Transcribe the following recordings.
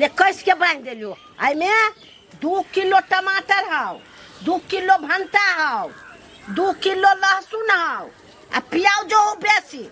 ले कैस के बांध दिलियो आई में 2 किलो टमाटर हाउ 2 किलो भंटा हाउ 2 किलो लहसुन हाउ आ प्याज जो बेसी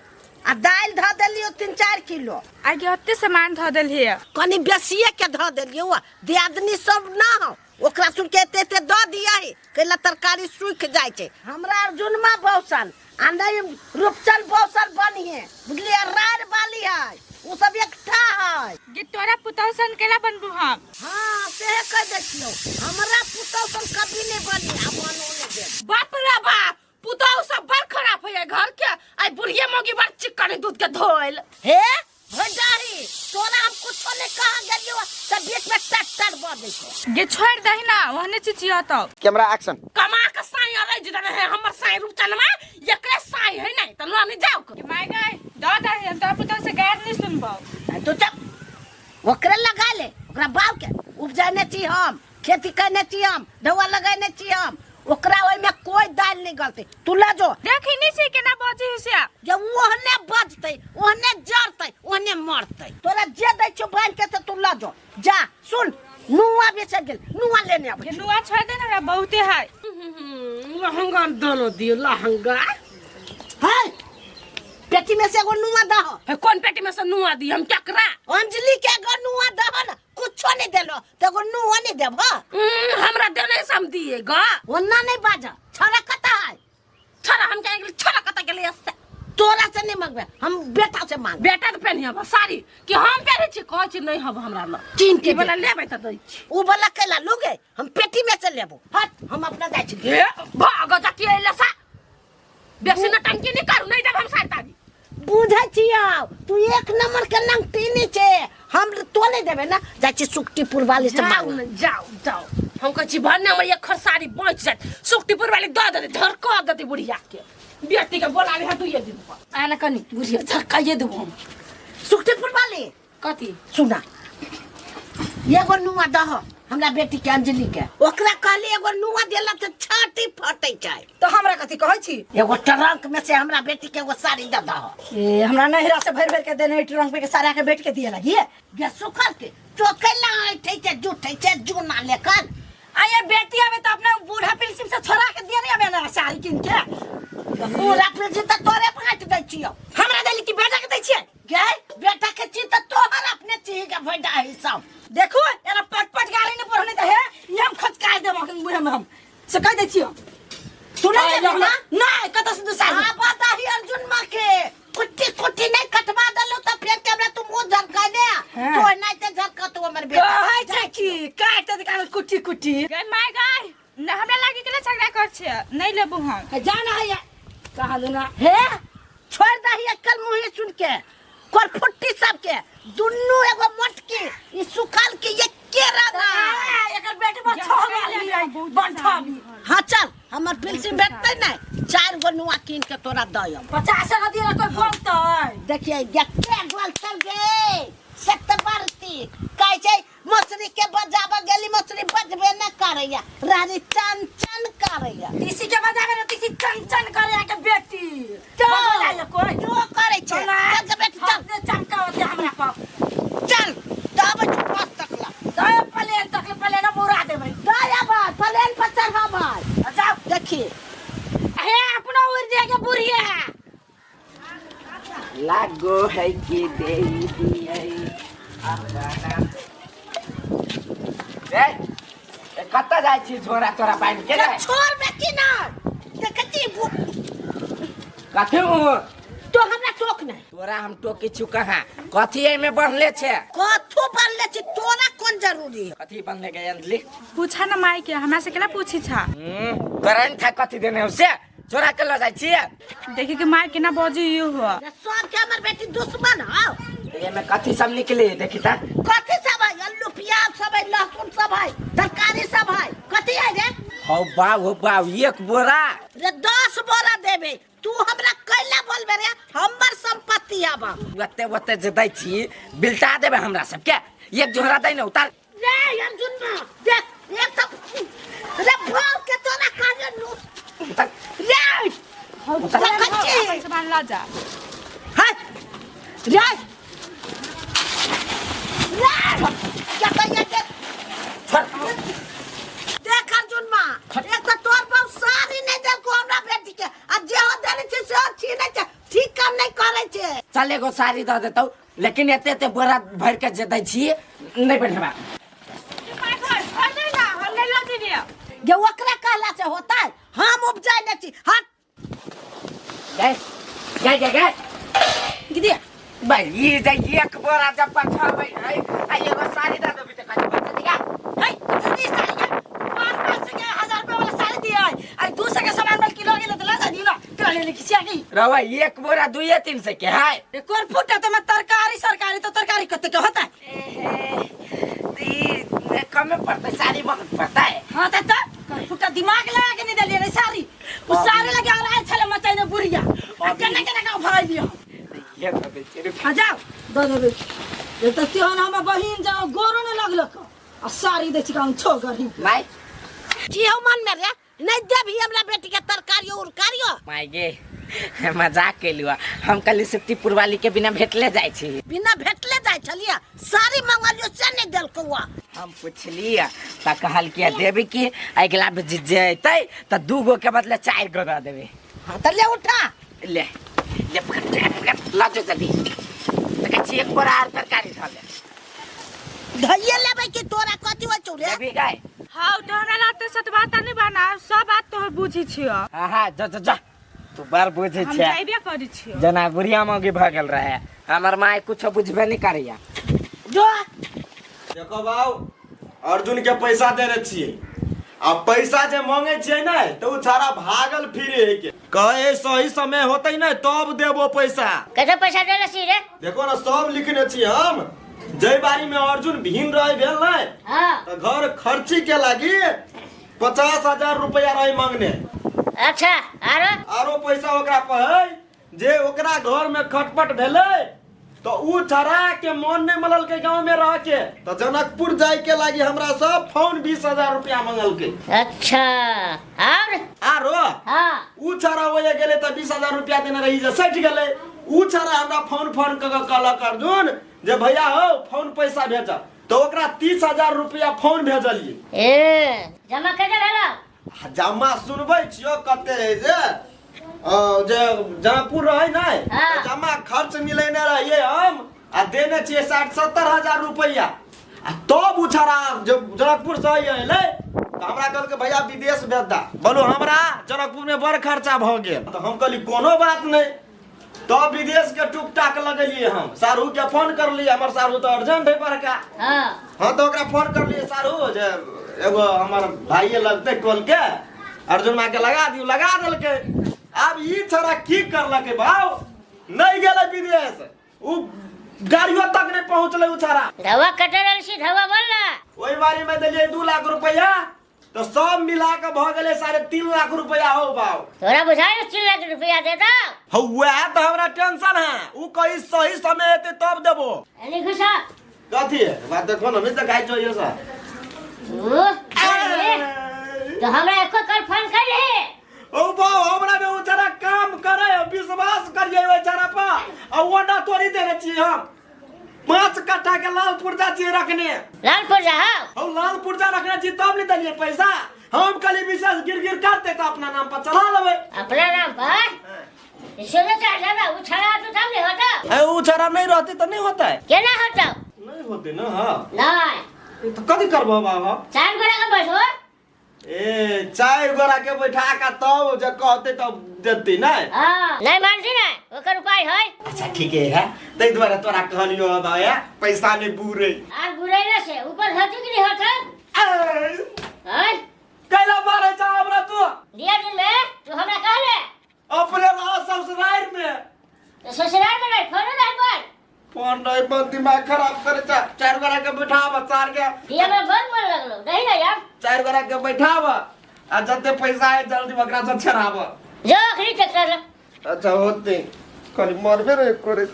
आ दाल ध देलियो 3-4 किलो आगे ओते सामान ध देलिए कनी बेसिए के ध देलियो दियादनी सब ना हो ओकरा सुन के एते द दिया है कैला तरकारी सूख जाय छै हमरा अर्जुनमा बौसल आ नहीं रूपचंद बौसल बनिए बुझलिए रार वाली है वो सब एकठा है गे तोरा पुतौ सन केला बनबू हम हां से कह देखियो हमरा पुतौ सन कभी नहीं बनी आ बनो नहीं दे बाप रे बाप पुतौ सब बड़ खराब है घर के आई बुढ़िया मोगी बड़ चिकन दूध के धोइल हे भंडारी तोरा हम कुछ नहीं कहा गेलियो सब बीच में टट्टर बदे छै गे छोड़ दही ना ओहने चिचिया तो कैमरा एक्शन कमा के साई अरे जिदन है हमर साई रूपचन में एकरे साई है नहीं त लो नहीं जाओ के माय गए द दही हम तो पुतौ से गायर नहीं सुनबो तो चप ओकरे लगा ले ओकरा बाव के उपजाने छी हम खेती करने छी हम दवा लगाने छी हम ओकरा ओय में कोई दाल नहीं गलते तू ला जो देखी नहीं से केना बजी हुसिया जब ओहने बजते ओहने जरते ओहने मरते तोरा जे दै छ बांध के त तू ला जो जा सुन नुआ बेच गेल नुआ लेने आबे के नुआ छोड़ दे ना बहुते है लहंगा दोनों दियो लहंगा है पेटी में से एगो नुआ दहो है कौन पेटी में से नुआ दी हम टकरा अंजलि के एगो नुआ दहो ना कुछो नहीं देलो त एगो नुआ नहीं देबो हमरा देने सम दिएगा ओन्ना नहीं बाजा छरा कता है छोरा हम कहे गेल छोरा कता गेले से तोरा से नहीं मांगबे हम बेटा से मांग बेटा तो पहनिया साड़ी कि हम पहने छी कह छी नहीं हब हमरा ल चीन के वाला लेबै त दै छी उ वाला केला लोगे हम पेटी में से लेबो हट हम अपना जाय छी ए भाग जाती है लसा बेसी न टंकी नहीं करू नहीं जब हम साड़ी बुझै छियौ तू एक नंबर के नंगटीनी छे हम तो नहीं देबे ना जाय छी सुक्तिपुर वाली से जाओ मांग न जाओ जाओ हम कह छी भन्ने हमर एक खरसारी बच जात सुक्तिपुर वाली द दे धरका दे बुढ़िया के बेटी के बोला ले तू ये दिन पर आना कनी बुढ़िया धरका ये देबो हम सुक्तिपुर वाली कथी सुना एगो नुआ दह हमरा बेटी के अंजलि के ओकरा कहली एगो नुआ देला त छाती फटै छै तो हमरा कथी कहै छी एगो ट्रंक में से हमरा बेटी के एगो साड़ी दे दह ए हमरा नहिरा से भर भर के देने ट्रंक पे के सारा के बेट के दिए लगी गे सुखल के चोकैला ऐठै छै जुठै छै जुना लेकर आये बेटी आवे तो अपने बूढ़ा पिलसिम से छोरा के दिए रे ना साड़ी किन के पूरा पेजी त तोरे फाट दै छियौ हमरा देली की बेटा के दै छिए गे बेटा के ची त तोहर अपने ची के फायदा है सब देखो एना पट पट गाली ने पढ़ने त है ये हम खचकाय देब बूढ़ा में हम से कह दै छियो तू नहीं देबे ना नहीं कत से दूसरा आ बता ही अर्जुन मां के कुट्टी कुट्टी नहीं कटवा दलो त फेर के तू मुंह झरका दे तो नहीं त झरका तू हमर बेटा कहै छै की काट दे कान कुट्टी कुट्टी गे माय गए न हमरा लागी केला झगड़ा कर छे नहीं लेबू हम जाना है कहा देना हे छोड़ दही अक्कल मुंह सुन के कर फुट्टी सब के दुन्नु एगो मटकी ई सुखाल के एके रगा एकर बेटी पर छो गाली बंठा भी हां चल हमर पिलसी बेटते नहीं 4 गो नुआ कीन के तोरा दयम 50 का दिया कोई बोलतै देखिए जक्के गोल चल गे सतबरती कहै छै मछली के बजाबा गेली मछली बजबे न करैया रानी चन चन करैया तीसी के बजावे न तीसी चन चन करे के बेटी तो बजाले कोई जो करे छै चल बेटी चल दे चमका होते हमरा पर चल तब पास तकला दय प्लेन न मुरा देबै दया बात प्लेन पर चढ़ा भाई जाओ देखी हे अपना उड़ जाके बुढ़िया लागो है कि देई दिए ए कत्ता जाय छी छोरा तोरा बांध के रे छोड़ बेटी ना देखती कथि तो हमरा टोक नहीं तोरा हम टोकी छु कहां कथि ए में बढ़ले छे कथु बनले छी तोरा कोन जरूरी है कथि बनले गए अंजलि पूछा ना माई के हमरा से केला पूछी छा करन था कथि देने उसे छोरा के ल जाय छी देखि के माई केना बजी यू हो सब के हमर बेटी दुश्मन हो ये में कथि सब निकले देखि ता कथि सब है आलू प्याज सब है लहसुन सब है तरकारी सब है कथि है रे हो बाव एक बोरा रे 10 बोरा देबे तू हमरा कैला बोलबे रे हमर संपत्ति आबा ओते जे दै छी बिल्टा देबे हमरा सब के एक जोहरा दै न उतार रे अर्जुन मां देख एक सब रे भाव के तोरा काजे नु उतार रे कच्ची सामान ला जा हाय रे रे एगो साड़ी दे देतौ लेकिन एते एते बोरा भर के जे दै छी नहीं बढ़बा ये ओकरा कहला से होता है हम उपजाय ले छी हट गए गिदिया भाई ये जे एक बोरा जब पठाबै है आ एगो साड़ी दे देबी त कथि बचा दिया है कथि साड़ी है 500 के 1000 रुपया वाला साड़ी दिया है अरे 200 के सामान बल किलो गेले त ला जा दिलो करे ले किसी आगे रवा एक बोरा 2-300 के है रे कोन फुटे तो मैं तरकारी सरकारी तो तरकारी कते के होता है ये कम में पड़ता साड़ी बहुत पड़ता है हां त फुटा दिमाग लगा के नहीं दलिए रे साड़ी उस साड़ी लगे और आए छले मचाइने बुढ़िया और केना केना का भराई दियो ये तो बेचारे आ जाओ दो ये तो तिहन हम बहिन जाओ गोरो न लगल आ साड़ी दे छिका छो गरी माई की हो मन में रे नहीं देबी हमरा बेटी के तरकारी और कारियो माई गे मजाक केलुआ हम कल सिट्टीपुर वाली के बिना भेटले जाय छी बिना भेटले जाय छलिया साड़ी मंगलियो से नहीं देल कौआ हम पूछलिए त कहल के देबी की अगला बजे जेतै त 2 गो के बदले 4 गो दे देबे हां त ले उठा ले पकड़ ला जो जल्दी त कछि एक बोरा आर तरकारी धले धइए लेबै कि तोरा कथि हो चुरे देबी गाय हां तोहरा लाते सत बात नहीं बना सब बात तोहर बुझी छियो हां जा तू बार बुझे हम छे जाइबे करी छियो जना बुढ़िया मौगी भ गेल रहे हमर माय कुछ बुझबे नहीं करैया जो देखो बाबू अर्जुन के पैसा दे रहे छिए आ पैसा जे मांगे छिए ना तो उ सारा भागल फिरे है के कहे सही समय होतै ना तब देबो पैसा कैसे पैसा देले छी रे देखो ना सब लिखने छिए हम जय बारी में अर्जुन भिन रहे भेल ना हां तो घर खर्ची के लागी 50,000 रुपया रही मांगने अच्छा आरो पैसा ओकरा पर है जे ओकरा घर में खटपट भेले तो उ छरा के मन नहीं मनल के गांव में रह के तो जनकपुर जाय के लागी हमरा सब फोन 20,000 रुपया मंगल के अच्छा और आरो हां उ छरा होए गेले तो 20,000 रुपया देने रही जे सट गेले उ छरा हमरा फोन क कहलक अर्जुन जे भैया हो फोन पैसा भेज तो ओकरा 30,000 रुपया फोन भेजलिए ए जमा कते भेला जमा सुनबै छियो कते है जे जनकपुर रहे ना हाँ। जमा खर्च मिलेने रहिए हम आ देने छिए 60-70 हजार रुपया आ तब उछरा जब जनकपुर से अइले तो हमरा कहल के भैया विदेश भेज दा बोलो हमरा जनकपुर में बड़ खर्चा भ गेल तो हम कहली कोनो बात नहीं तब विदेश के टुक टाक लगलिए हम सारू के फोन करलिए हमर सारू तो अर्जेंट है बड़का हां तो ओकरा फोन करलिए सारू जे एगो हमर भाई लगते टोल के अर्जुन मां के लगा दियो लगा देलके अब ई छोरा की करलके भाव नहीं गेले विदेश उ गाड़ियों तक नहीं पहुंचले उ छोरा धवा कटे रहल छी धवा बोल ना ओई बारी में देलिए 2 लाख रुपया तो सब मिला के भ गेले 3.5 लाख रुपया हो भाव तोरा बुझाई 3 लाख रुपया दे दा हुआ तो हमरा टेंशन है उ कहीं सही समय एते तब देबो एनी खुशा कथि बात देखो ना नहीं तो गाय चाहिए सा तो हमरा एको कर फोन कर ले ओ बाबू हमरा में उचरा काम करे विश्वास करिए ओ चरा पर आ ओडा तोरी देने छी हम 5 कट्ठा के लाल पुर्जा छी रखने लालपुर जा ओ लाल पुर्जा रखने छी तब नहीं दलिए पैसा हम कली विशेष गिरगिर करते तो अपना नाम पर चला लेबे अपना नाम पर इसने चाहा ना उछाड़ा तो सामने हटा ए उचरा नहीं रहती तो नहीं होता है केना हटाओ नहीं होते ना हां नहीं तो कथि करबो बाबा 4 गोरा का बैठो ए 4 गोरा के बैठा का तब जे कहते तब देती नहीं हां नहीं मानती ना ओकर उपाय है अच्छा ठीक है तै द्वारा तोरा कहलियो बाया पैसा नहीं बुरे आ बुराइला से ऊपर हटी कि नहीं हट हां कैला मारे जा हमरा तू दिया दिन में तू हमरा कहले अपने रहा ससुराल में तो ससुराल में नहीं फोन नहीं पर फोन नहीं बंद दिमाग खराब करे 4 गोरा के बैठावा 4 के ये में बहुत मन लगलो नहीं ना यार 4 गोरा के बैठावा आ जते पैसा है जल्दी बकरा से छरावा जो आखिरी चक्कर अच्छा होते कल मरबे रे करे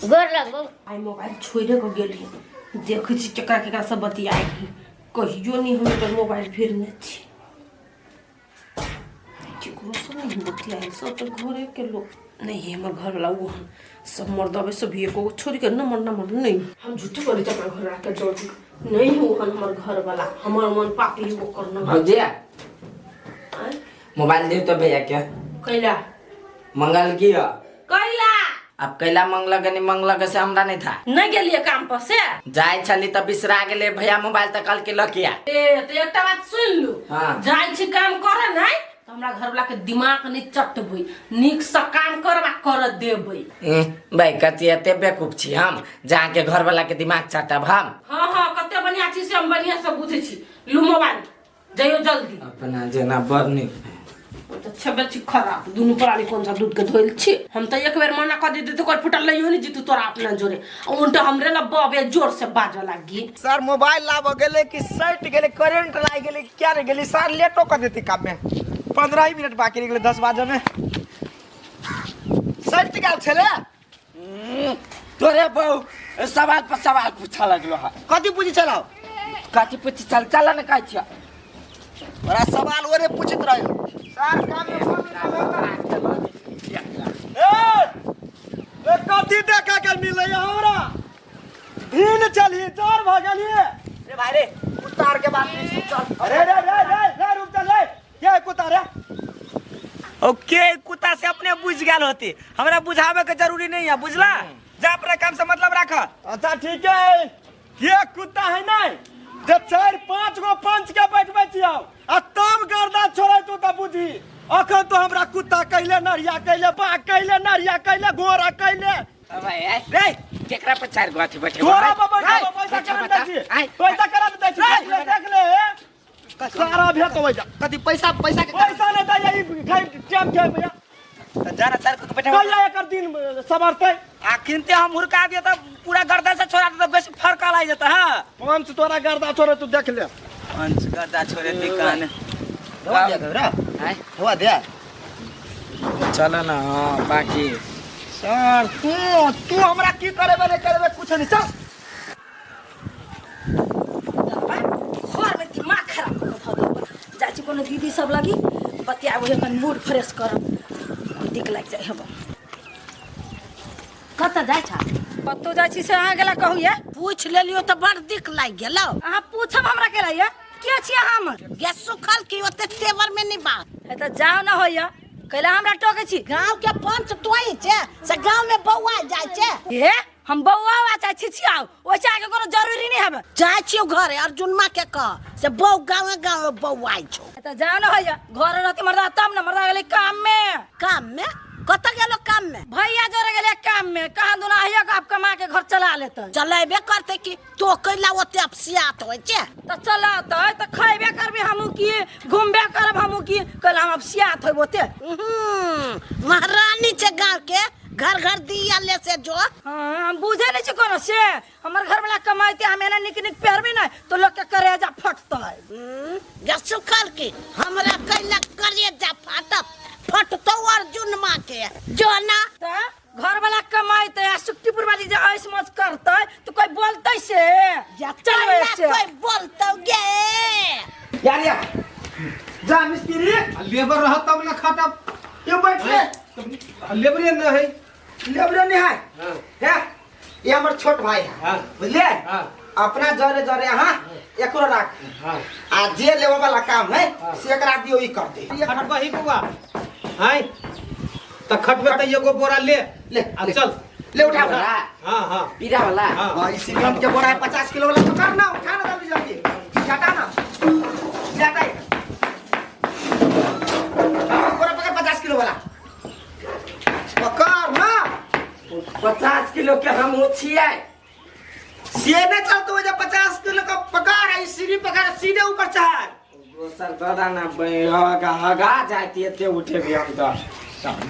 गोर लगो आई मोबाइल छोड़े को गेली देख छी केकरा केकरा सब बतियाई कहियो नहीं हम तो मोबाइल फेरने छी केकरो सब नहीं बतियाई सब तो घरे के लोग नहीं हमर घर वाला वो सब मर्दबे सब एको छोड़ के नंबर नहीं हम झूठी बोली त अपना घर आके जोड़ नहीं हो हमर घर वाला हमर मन पापी वो करना भौजिया मोबाइल दे तो भैया क्या कैला मंगल की कैला अब कैला मंगलक से हमरा नहीं था। नहीं गेलिए काम पर से जाय छली त बिसरा गेले भैया मोबाइल त कल के लकिया। ए तो एकटा बात सुन लू। हाँ। जाय छी काम करे नहीं तो हमरा घर वाला के दिमाग नहीं चटबै, नीक से काम करबा कर देबै। भाई कति एते बेवकूफ छी हम जहाँ के घर वाला के दिमाग चटब हम। हाँ कते बढ़िया छी से हम बढ़िया से बुझे छी। लू मोबाइल जाइयो जल्दी। अपना जना बरनी तो छबे छी खराब दुनु प्राणी कौन सा दूध के धोइल छी। हम तो एक बेर मना कर देते तो कोई फुटल नहीं होनी जीतू तोरा अपना जोरे उल्टा हमरे ला बबे जोर से बाजा लागी। सर मोबाइल लाभ गेले कि सट गेले करंट लाग गेले क्या रे गेले सर लेटो कर देती काम में 15 ही मिनट बाकी रह गेले 10 बजे में सट गेल छले। तोरे बहु सवाल पर सवाल पूछा लगलो है। कथि पूछी चलाओ कथि पूछी चल न कहै छियै। बड़ा सवाल ओरे पूछत रहियो सर काम में ए कथि देखा के मिलै हमरा दिन चली 4 भ गेलिए रे भाई रे उतार के बात नहीं चल। अरे रे रुक जा रे के कुत्ता रे ओके कुत्ता से अपने बुझ गेल होती हमरा बुझावे के जरूरी नहीं है बुझला। जा अपना काम से मतलब रख। अच्छा ठीक है ये कुत्ता है नहीं जब 4-5 गो पंच के बैठबे छियौ आ तब गर्दा छोड़े तू त बुझी अखन तो हमरा कुत्ता कहले नरिया कहले बा कहले नरिया कहले घोड़ा कहले भाई रे केकरा पर 4 गो अथी बैठे घोड़ा बाबा पैसा करा दे छी पैसा करा दे छी देख ले सारा भेट होय जा कथि पैसा के पैसा नहीं दै ई खाइ टाइम छै भैया जाना 4 को बैठे कहिया एकर दिन सवरतै आखिनते हम हुरका दिए त पूरा गर्दा से छोड़ा त बेसी फर्क आ जाता है। पंच तोरा गर्दा छोड़े तू देख ले पंच गर्दा छोड़े दिकान धोआ दे रे हैं धोआ दे चल ना बाकी सर तू हमरा की करबे नहीं करबे कुछ नहीं चल घर में दिमाग खराब कर दे जाची कोनो दीदी सब लगी बतियाबो अपन मूड फ्रेश कर दिक लग जाय हम कत जाय छ कतो जाय छी से आ गेला कहू ये पूछ लेलियो तो बड़ दिक लाग गेलो। अहाँ पूछब हमरा के लिए के छी हम गैस सुखल की ओते तेवर में नहीं बात ए त जाओ न होया कैला हमरा टोके छी। गांव के पंच तोई छे से गांव में बौआ जाय छे ए हम बौआ चाहे छिछियाओ ओइसे आगे कोनो जरूरी नहीं है। जाय छियो घरे अर्जुनमा के कह से बौ गांव बौआ छो त जाओ न होया घर रहती मर्दा तब न मर्दा गेले काम में कत गेलो काम में भैया जोरे गेले काम में कहां दुना हिया का आप कमा के घर चला लेते चलेबे करते कि तो कैला ओते अपसियात होय छे त चलाते त खइबे करबे हमू की घूमबे करब हमू की कल हम अब सियात होय बोते महारानी छे गांव के घर दिया ले से जो हां हम बुझे नहीं छ कोनो से हमर घर वाला कमाइते हमें ना निक पहरबे ना तो लोग के करेजा फटतै गैस सुखल की हमरा कैला करेजा फटतो अर्जुन मां के जो ना त घर वाला कमाइते आ सुक्तिपुर वाली जे ऐस मौज करते तो कोई बोलते से या चल कोई बोलतो गे यार जा मिस्त्री लेबर रहा तब ना खाता क्यों बैठ ले लेबर न है लेबर नहीं है है ये हमर छोट भाई है हाँ। बुझले हाँ। अपना जरे यहाँ एकरो राख हाँ। आ जे लेवे वाला काम है से एकरा दियो ई कर दे खटवा ही बुआ हाय त खटवे त एगो बोरा ले ले आ चल ले उठा हां हां पीरा वाला हां हां इसी हम के बोरा है 50 किलो वाला तो करना उठा ना जल्दी हटा ना हटा बोरा पकड़ 50 किलो वाला पकड़ ना 50 किलो के हम छियै से ने चलतो हो जा 50 किलो का पकड़ आई सीढ़ी पकड़ सीधे ऊपर चढ़ दोसर दादा ना हगा जाती एते उठे भी हम तो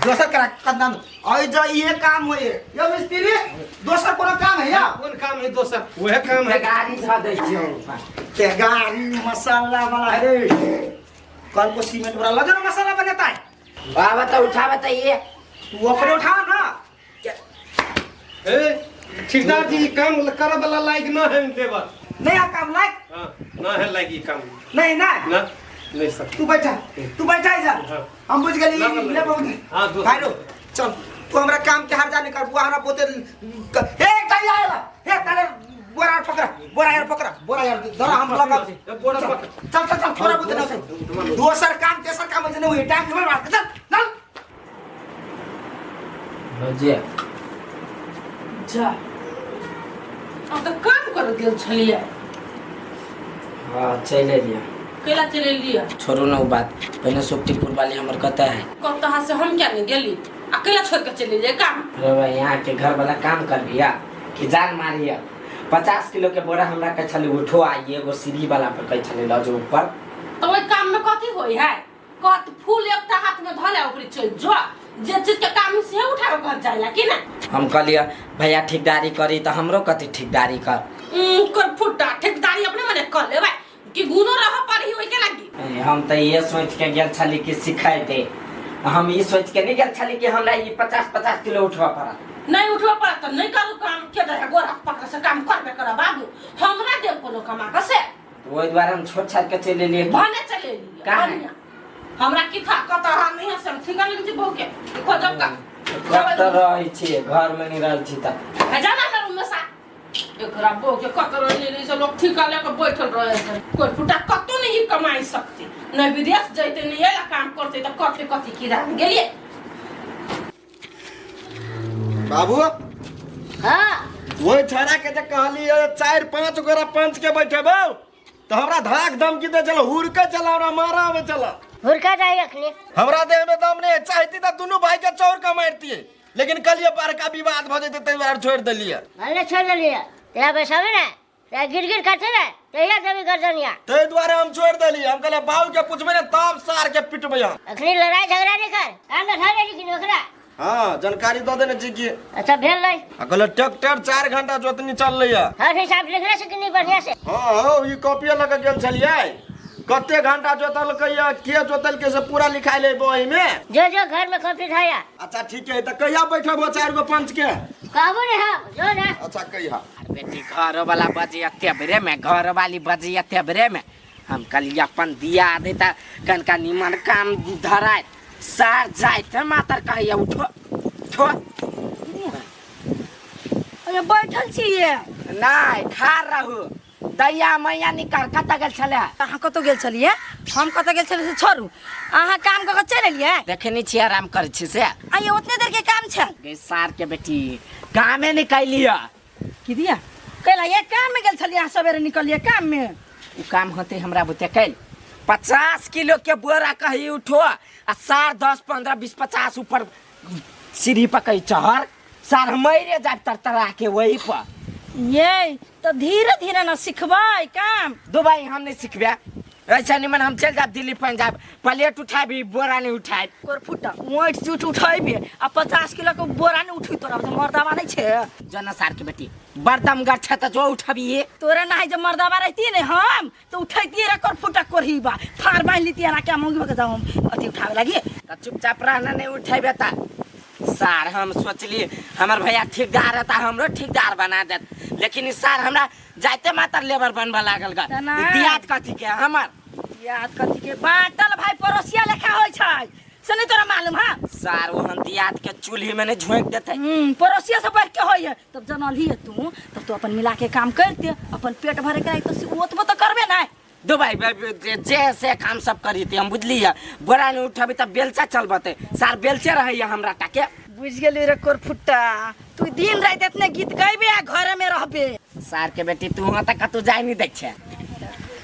दोसर करा कदम आई जा ये काम होए यो मिस्त्री दोसर कोनो काम है या कौन काम है दोसर वह काम है गाड़ी ध दै छियै ते गाड़ी मसाला वाला है रे कल को सीमेंट वाला लगे ना मसाला बनाता है बाबा तो उठावे त ये तू ऊपर उठा ना ए ठेकेदार जी काम करे वाला लायक न है लेबर नहीं आ काम लायक हां न है लायक ई काम नहीं ना ना नहीं सर तू बैठा जा हाँ। हम बुझ गए ना, ले बहुत हाँ, दोस्त। भाई लो चल तू हमरा काम के हर जाने कर बुआ हमरा बोते ए कहीं आएला ए तारे बोरा यार धरा हम लगा बोरा पकड़ चल थोड़ा बोते ना दोसर काम तेसर काम नहीं हुई टाइम नहीं मार चल भजे जा अब तो काम कर गेल छलिए। हाँ चले लिया। केला चले लिया। छोड़ू ना वो बात, पहले सुप्तीपुर वाली हमार कता है। कतहा से हम क्या नहीं गेली, अकेला छोड़ के चले जाए काम। अरे भाई यहाँ के घर वाला काम कर लिया कि जान मारिया। 50 किलो के बोरा हमरा कह चले उठो आइए एगो सीढ़ी वाला पर कह चले लो जो ऊपर। तो वही काम में कथी होई है, कत फूल एकटा हाथ में धले ऊपर चल जो जे चीज के काम से उठाओ घर जाइला कि ना। हम कहलिए भैया ठेकेदारी करी तो हमरो कथी ठेकेदारी कर। कर फुटा ठेकेदारी अपने मने कर ले भाई कि गुनो रह पर ही होई के लगी। हम तो ये सोच के गेल छली कि सिखाए दे, हम ये सोच के नहीं गेल छली कि हमरा ये 50-50 किलो उठवा पड़ा। नहीं उठवा पड़ा तो नहीं करू काम के दे गोरा पकड़ से काम करबे कर बाबू हमरा दे कोनो कमा के से। वही द्वारा हम छोड़ छाड़ के चले लिए। भने चले लिए का हमरा की था कतहा नहीं है सब ठीक लग जे बहुके खोजब का कत रही छी घर में नहीं रहल छी त जाना ना रूम में सा एकरा बहुके कत रही नहीं से लोग ठीक ले के बैठल रहे छै। कोई फुटा कतो नहीं कमाई सकते, न विदेश जइते नहीं एला काम करते त कथि कथि की रान गेलिए। बाबू हाँ वही छड़ा के जे कहली 4-5 गोरा पंच के बैठेबो तो हमरा धाक धमकी दे चलो हुर के चला और मारा में चला। हुरका जाए रखले हमरा देह में दम नहीं चाहती तो दोनों भाई के चौर का मारती है, लेकिन कल ये बड़का विवाद भ जेते तै बार छोड़ देलिए। भले छोड़ लिया तेरा बैसावे ना तेरा गिर करते ना तेरा जमी गर्दनिया तै द्वारे हम छोड़ देली। हम कहले बाबू के पूछबे ना तब सार के पिटबे हम। अखनी लड़ाई झगड़ा नहीं कर काम ना था लेकिन ओकरा हां जानकारी द देने छी कि अच्छा भेल नहीं कहले ट्रैक्टर 4 घंटा जोतनी चल रही है। हर हिसाब लिखले से कि नहीं बढ़िया से। हां हो ई कॉपी लगा गेल छलिए कते घंटा जोतल कहिया के जोतल के से पूरा लिखाई ले बही में जो घर में कॉपी खाया। अच्छा ठीक है त कहिया बैठबो 4 गो पंच के काबू रे हां जो ना। अच्छा कहिया बेटी घर वाला बजी अत्ते बरे में घर वाली बजी अत्ते बरे में हम कल अपन दिया देता कनका निमन काम धराय सार जाय त मातर कहिया उठो उठो। अरे बैठल छिए नहीं खा रहू दैया मैया निकाल कत गेल छले। अहाँ कतौ गेल छलिए, हम कतौ गेल छलिए से छोड़ू, अहाँ काम क के चल एलिए। देखनी छी आराम कर छी से आइए उतने देर के काम छल। गे सार के बेटी कामे निकालिया की दिया कैला ये काम में गेल छलिए, अहाँ सवेरे निकलिए काम में। उ काम होते हमरा बुते कैल 50 किलो के बोरा कही उठो आ सार 10 15 20 50 ऊपर सीढ़ी पर कही चढ़ सार मरे जाब तरतरा के वही पर। ये तो धीरे धीरे ना सिखबै काम। दुबई हम नहीं सिखबे ऐसा नहीं मन हम चल जाब दिल्ली पंजाब प्लेट उठाबी बोरा नहीं उठाब कोर फुटा मोट जूठ उठैबे आ 50 किलो के बोरा नहीं उठी तोरा से मर्दावा नहीं छे। जना सार के बेटी बर्दम गड़ छ त जो उठबिए तोरा नहीं जे मर्दावा रहती ने हम तो उठैती रे कोर फुटा कोरहीबा फार बांध लीती ना क्या मोंगी बके जाऊं अति उठावे लगी त चुपचाप रहना नहीं उठेबे त सार हम सोचली हमर भैया ठेकेदार रहता हमरो ठेकेदार बना देत, लेकिन इस सार हमरा जाते मातर लेबर बनबा लागल ग दियात कथी के हमर याद कथी के बाटल भाई पड़ोसिया लेखा होय छै से नहीं तोरा मालूम। हां सार ओहन दियात के चूल्ही में ने झोंक देते पड़ोसिया से बढ़ के होय तब जनल ही तब तो अपन मिला के काम करते अपन पेट भरे के तो ओतबो तो करबे ना। दुबई जे से काम सब करी थे हम बुझली है बोरा नहीं उठबी त बेलचा चलबते सार बेलचे रहैया हमरा टाके। बुझ गेली रे कोर फुट्टा तू दिन रात इतने गीत गाइबे आ घर में रहबे। सार के बेटी तू वहां तक तू जाय नहीं देख छे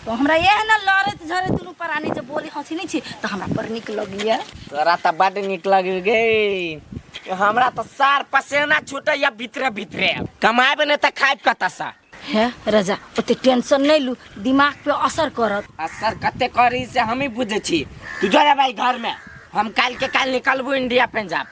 तो हमरा ये है ना लड़त झरे दुनु परानी जब बोली हंसी नहीं छी तो हमरा पर निक लगिया। तोरा त बड निक लग गई हमरा त सार पसेना छूटैया भीतरे भीतरे कमाए ने त खाइब कता सा है राजा ओते टेंशन नहीं लू दिमाग पे असर करत। असर कते करी से हम ही बुझे छी तू जो रे भाई घर में हम काल के काल निकलबो इंडिया पंजाब।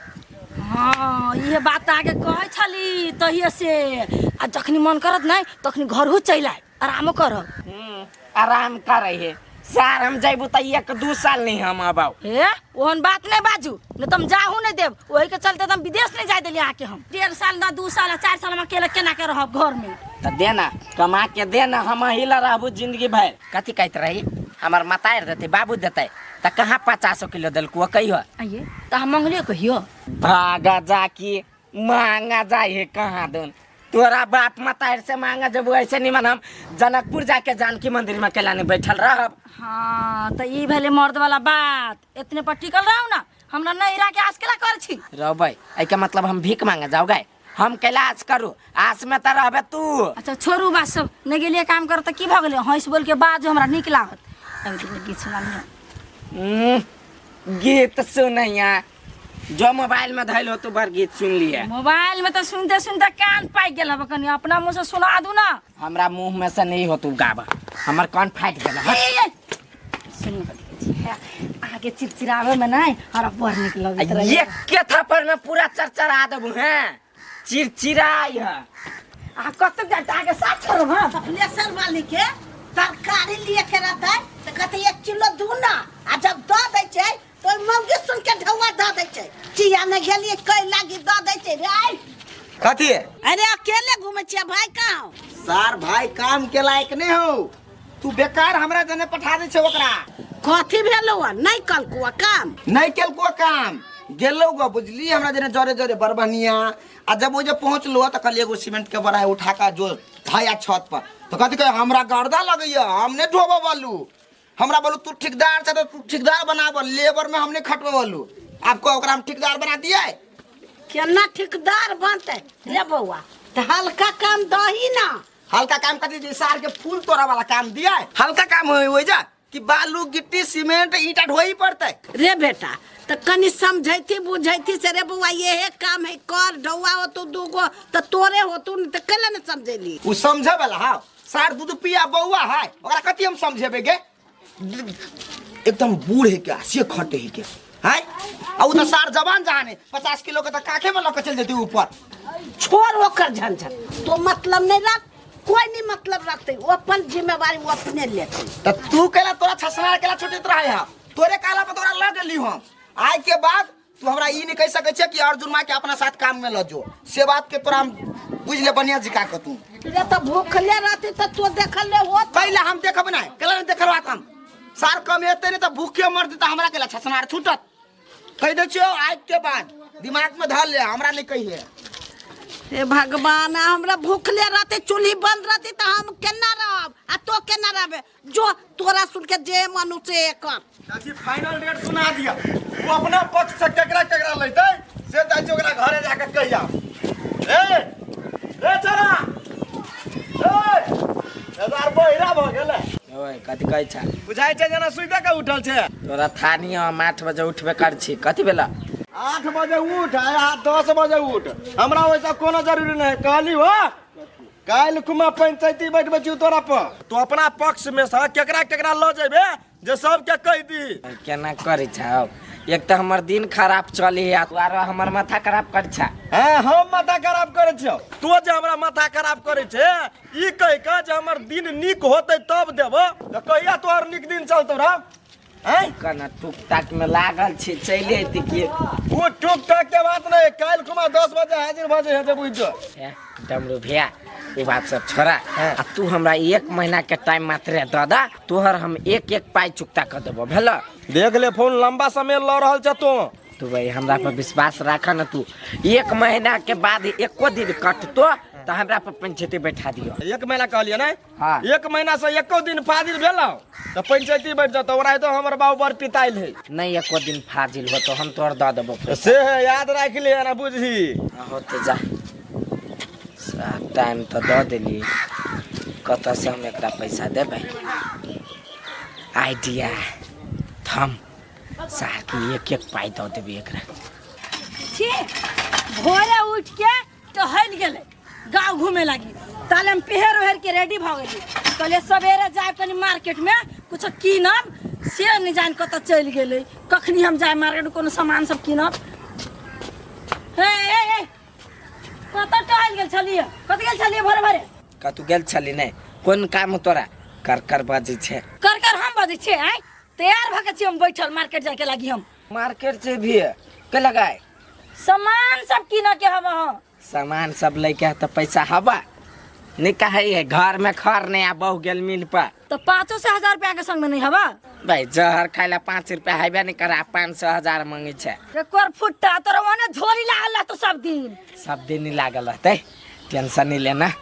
हाँ ये बात आगे कहे छली तहिए से आ जखनी मन करत नहीं तखनी घर हो चल आए आराम करब। आराम करे है सार हम जाइबू त 1-2 साल नहीं हम आबाऊ हे ओहन बात नहीं बाजू न तुम जाहू नहीं देव वही के चलते तुम विदेश नहीं जाए दिलिए आके हम 1.5 साल ना 2 साल 4 साल में अकेले केना के रहब घर में। त देना कमा के देना हम हिला रहबू जिंदगी भर कथी कहत रही हमर मतायर देते बाबू देते त कहां 50 किलो दलकुआ कहियो आइए त हम मंगलियो कहियो भागा जाकी मांगा जाए कहां दोन तोरा बाप मतायर से मांगा जब ऐसे निमन हम जनकपुर जाके जानकी मंदिर में केला नहीं बैठल रहब। हाँ तो ये भले मर्द वाला बात इतने पर टिकल रहू ना हमरा नहीं रह के आस केला कर छी रहबै ए के मतलब हम भीख मांगे जाओ गए हम कैलाश करू आस में तो रहबे तू। अच्छा छोड़ू बात सब नहीं गेलिए काम कर तो की भ गेलै हंस बोल के बाद जो हमरा नीक लागत गीत सुना गीत सुनैया जो मोबाइल में धैल हो तू बार गीत सुन लिए। मोबाइल में तो सुनते सुनते कान पाक गेल कनी अपना मुंह से सुना दू ना। हमरा मुंह में से नहीं हो तू गाब हमर कान फाट गेल। आगे चिड़चिड़ावे में नहीं और बर निक लगत रहे। ये के थप्पड़ में पूरा चरचरा देबू हैं चिड़चिड़ाई है। आ कत जाटा के साथ छोड़ो हां अपने सर वाली के तरकारी लिए के रहता है तो कहते 1 किलो दू ना आ जब दो दे छै तो मौगी सुन के ढौआ दो दे छै चिया ने गेलिए कई लागी दो दे छै रे। कथी है? अरे अकेले घूमे छिया भाई कहाँ हो? सार भाई काम के लायक नहीं हो तू बेकार हमरा जने पठा दे छे ओकरा। कथी भेलो नहीं कल को काम नहीं केल को काम गेलो गो बुझली हमरा जने जरे जरे बरबनिया आ जब वो पहुंचलो तो कल एगो सीमेंट के बड़ा उठा का जो धाया छत पर तो कहती कहे हमरा गर्दा लगैया हमने ढोबा बोलू हमरा बोलू तू ठेकेदार से तो तू ठेकेदार बनाब लेबर में हमने खटवा बोलू आपको ओकरा हम ठेकेदार बना दिए। केना ठेकेदार बनते रे बउआ तो हल्का काम दही ना। हल्का काम करती सार के फूल तोड़ा वाला काम दिया है हल्का काम हो जा कि बालू गिट्टी सीमेंट ईटा ढोई पड़ते रे बेटा तो कनी समझैती बुझैती से रे बउआ ये काम है कर ढौआ हो तू दूगो तो तोरे हो तू तो केला न समझेली उ समझे वाला हां सार दूध पिया बउआ है ओकरा कथि हम समझेबे गे एकदम बूढ़ है क्या से खटे है क्या है आ उ तो सार जवान जाने 50 किलो के तो काखे में लेके चल जेती ऊपर। छोड़ होकर झंझट तो मतलब नहीं रख कोई नहीं मतलब रखते वो अपन जिम्मेवारी वो अपने लेते। तो तू केला तोरा छसना केला छुटित रहे है तोरे काला पे तोरा लग गेली हम आज के बाद तू हमरा ई नहीं कह सके छे कि अर्जुन मां के अपना साथ काम में ल जो से बात के तोरा बुझ ले बनिया जिका के तू रे तो भूखले रहती तो तू देखल ले हो पहले हम देखब ना केला नहीं देखलवात हम सार कम हेते नहीं तो भूखे मरती तो हमरा केला छसनार छूटत कह दे छियो आज के बाद दिमाग में धर ले हमरा नहीं कहिए। हे भगवान हमरा भूखले रहते चूल्ही बंद रहती तो हम केना रहब आ तो केना रहबे जो तोरा सुन के जे मनु से कर चाची फाइनल रेट सुना दिया वो अपना पक्ष से केकरा केकरा लेते से दाई ओकरा घरे जाके कहिया ए चला हजार बहिरा भ गेले ओए कथि कहै छ बुझाइ छै जना सुइदा के उठल छै तोरा थानी हम 8 बजे उठबे कर छी कथि भेला 8 बजे उठ आ 10 बजे उठ हमरा वैसा कोनो जरूरी नहीं कहली हो काल कुमा पंचायती बैठबे छी तोरा पर तो अपना पक्ष में से केकरा केकरा ल जेबे जे सब के कह दी केना करै छ एक तो हमर दिन खराब चली है और हमर माथा खराब कर छ। हां हम माथा खराब करे छ तो जे हमरा माथा खराब करे छे ई कह के जे हमर दिन नीक होतै तब देबो तो कहिया तोहर नीक दिन चलतो रे हैं कना टुक टाक में लागल छी चले एती के वो टुक टाक के बात नहीं काल कुमा 10 बजे हाजिर भ जे हेते बुझ जो डमरू भैया ये बात सब छोड़ा आ तू हमरा 1 महीना के टाइम मात्र दादा तोहर हम एक पाई चुकता कर देबो भेला देख ले फोन लंबा समय ल रहल छ तू भाई हमरा पर विश्वास राख न तू 1 महीना के बाद एको दिन कटतो तो हमरा पर पंचायती बैठा दियो 1 महीना कहलिए ना हां 1 महीना से एको दिन फाजिल भेलो तो पंचायती बैठ जतो ओरा तो हमर बाबू बर पिताइल है नहीं एको दिन फाजिल हो तो हम तोर द देबो से याद राख ले ना बुझी होते जा सब टाइम तो दे देली कत से हम एकरा पैसा देबे आइडिया थम सार की एक पाई दे देबे एकरा छी भोरे उठ के तो हल गेले गांव घूमे लगी ताले हम पहर ओहर के रेडी भ गेली कहले सवेरे जाए कनी मार्केट में कुछ कीनब से नहीं जान कत चल गेले कखनी हम जाए मार्केट कोनो सामान सब कीनब ए कत टहल गेल छलिए कत गेल छलिए भोरे भोरे कतु गेल छली नहीं कोन काम तोरा कर बाजी छे कर हम बाजी छे आई तैयार भ के छी हम बैठल मार्केट जाके लगी हम मार्केट से भी के लगाए सामान सब कीन के हवा हां सामान सब लेके तो पैसा हवा नहीं कहे घर में खर नहीं आ बहु गेल मिल पर तो 500 से 1000 रुपया के संग में नहीं हवा भाई जहर खाइला 5 रुपया हैबे नहीं करा 500 1000 मांगे छे रे कोर फुट्टा तोरा ओने झोरी लागल तो सब दिन नहीं लागल रहते टेंशन नहीं लेना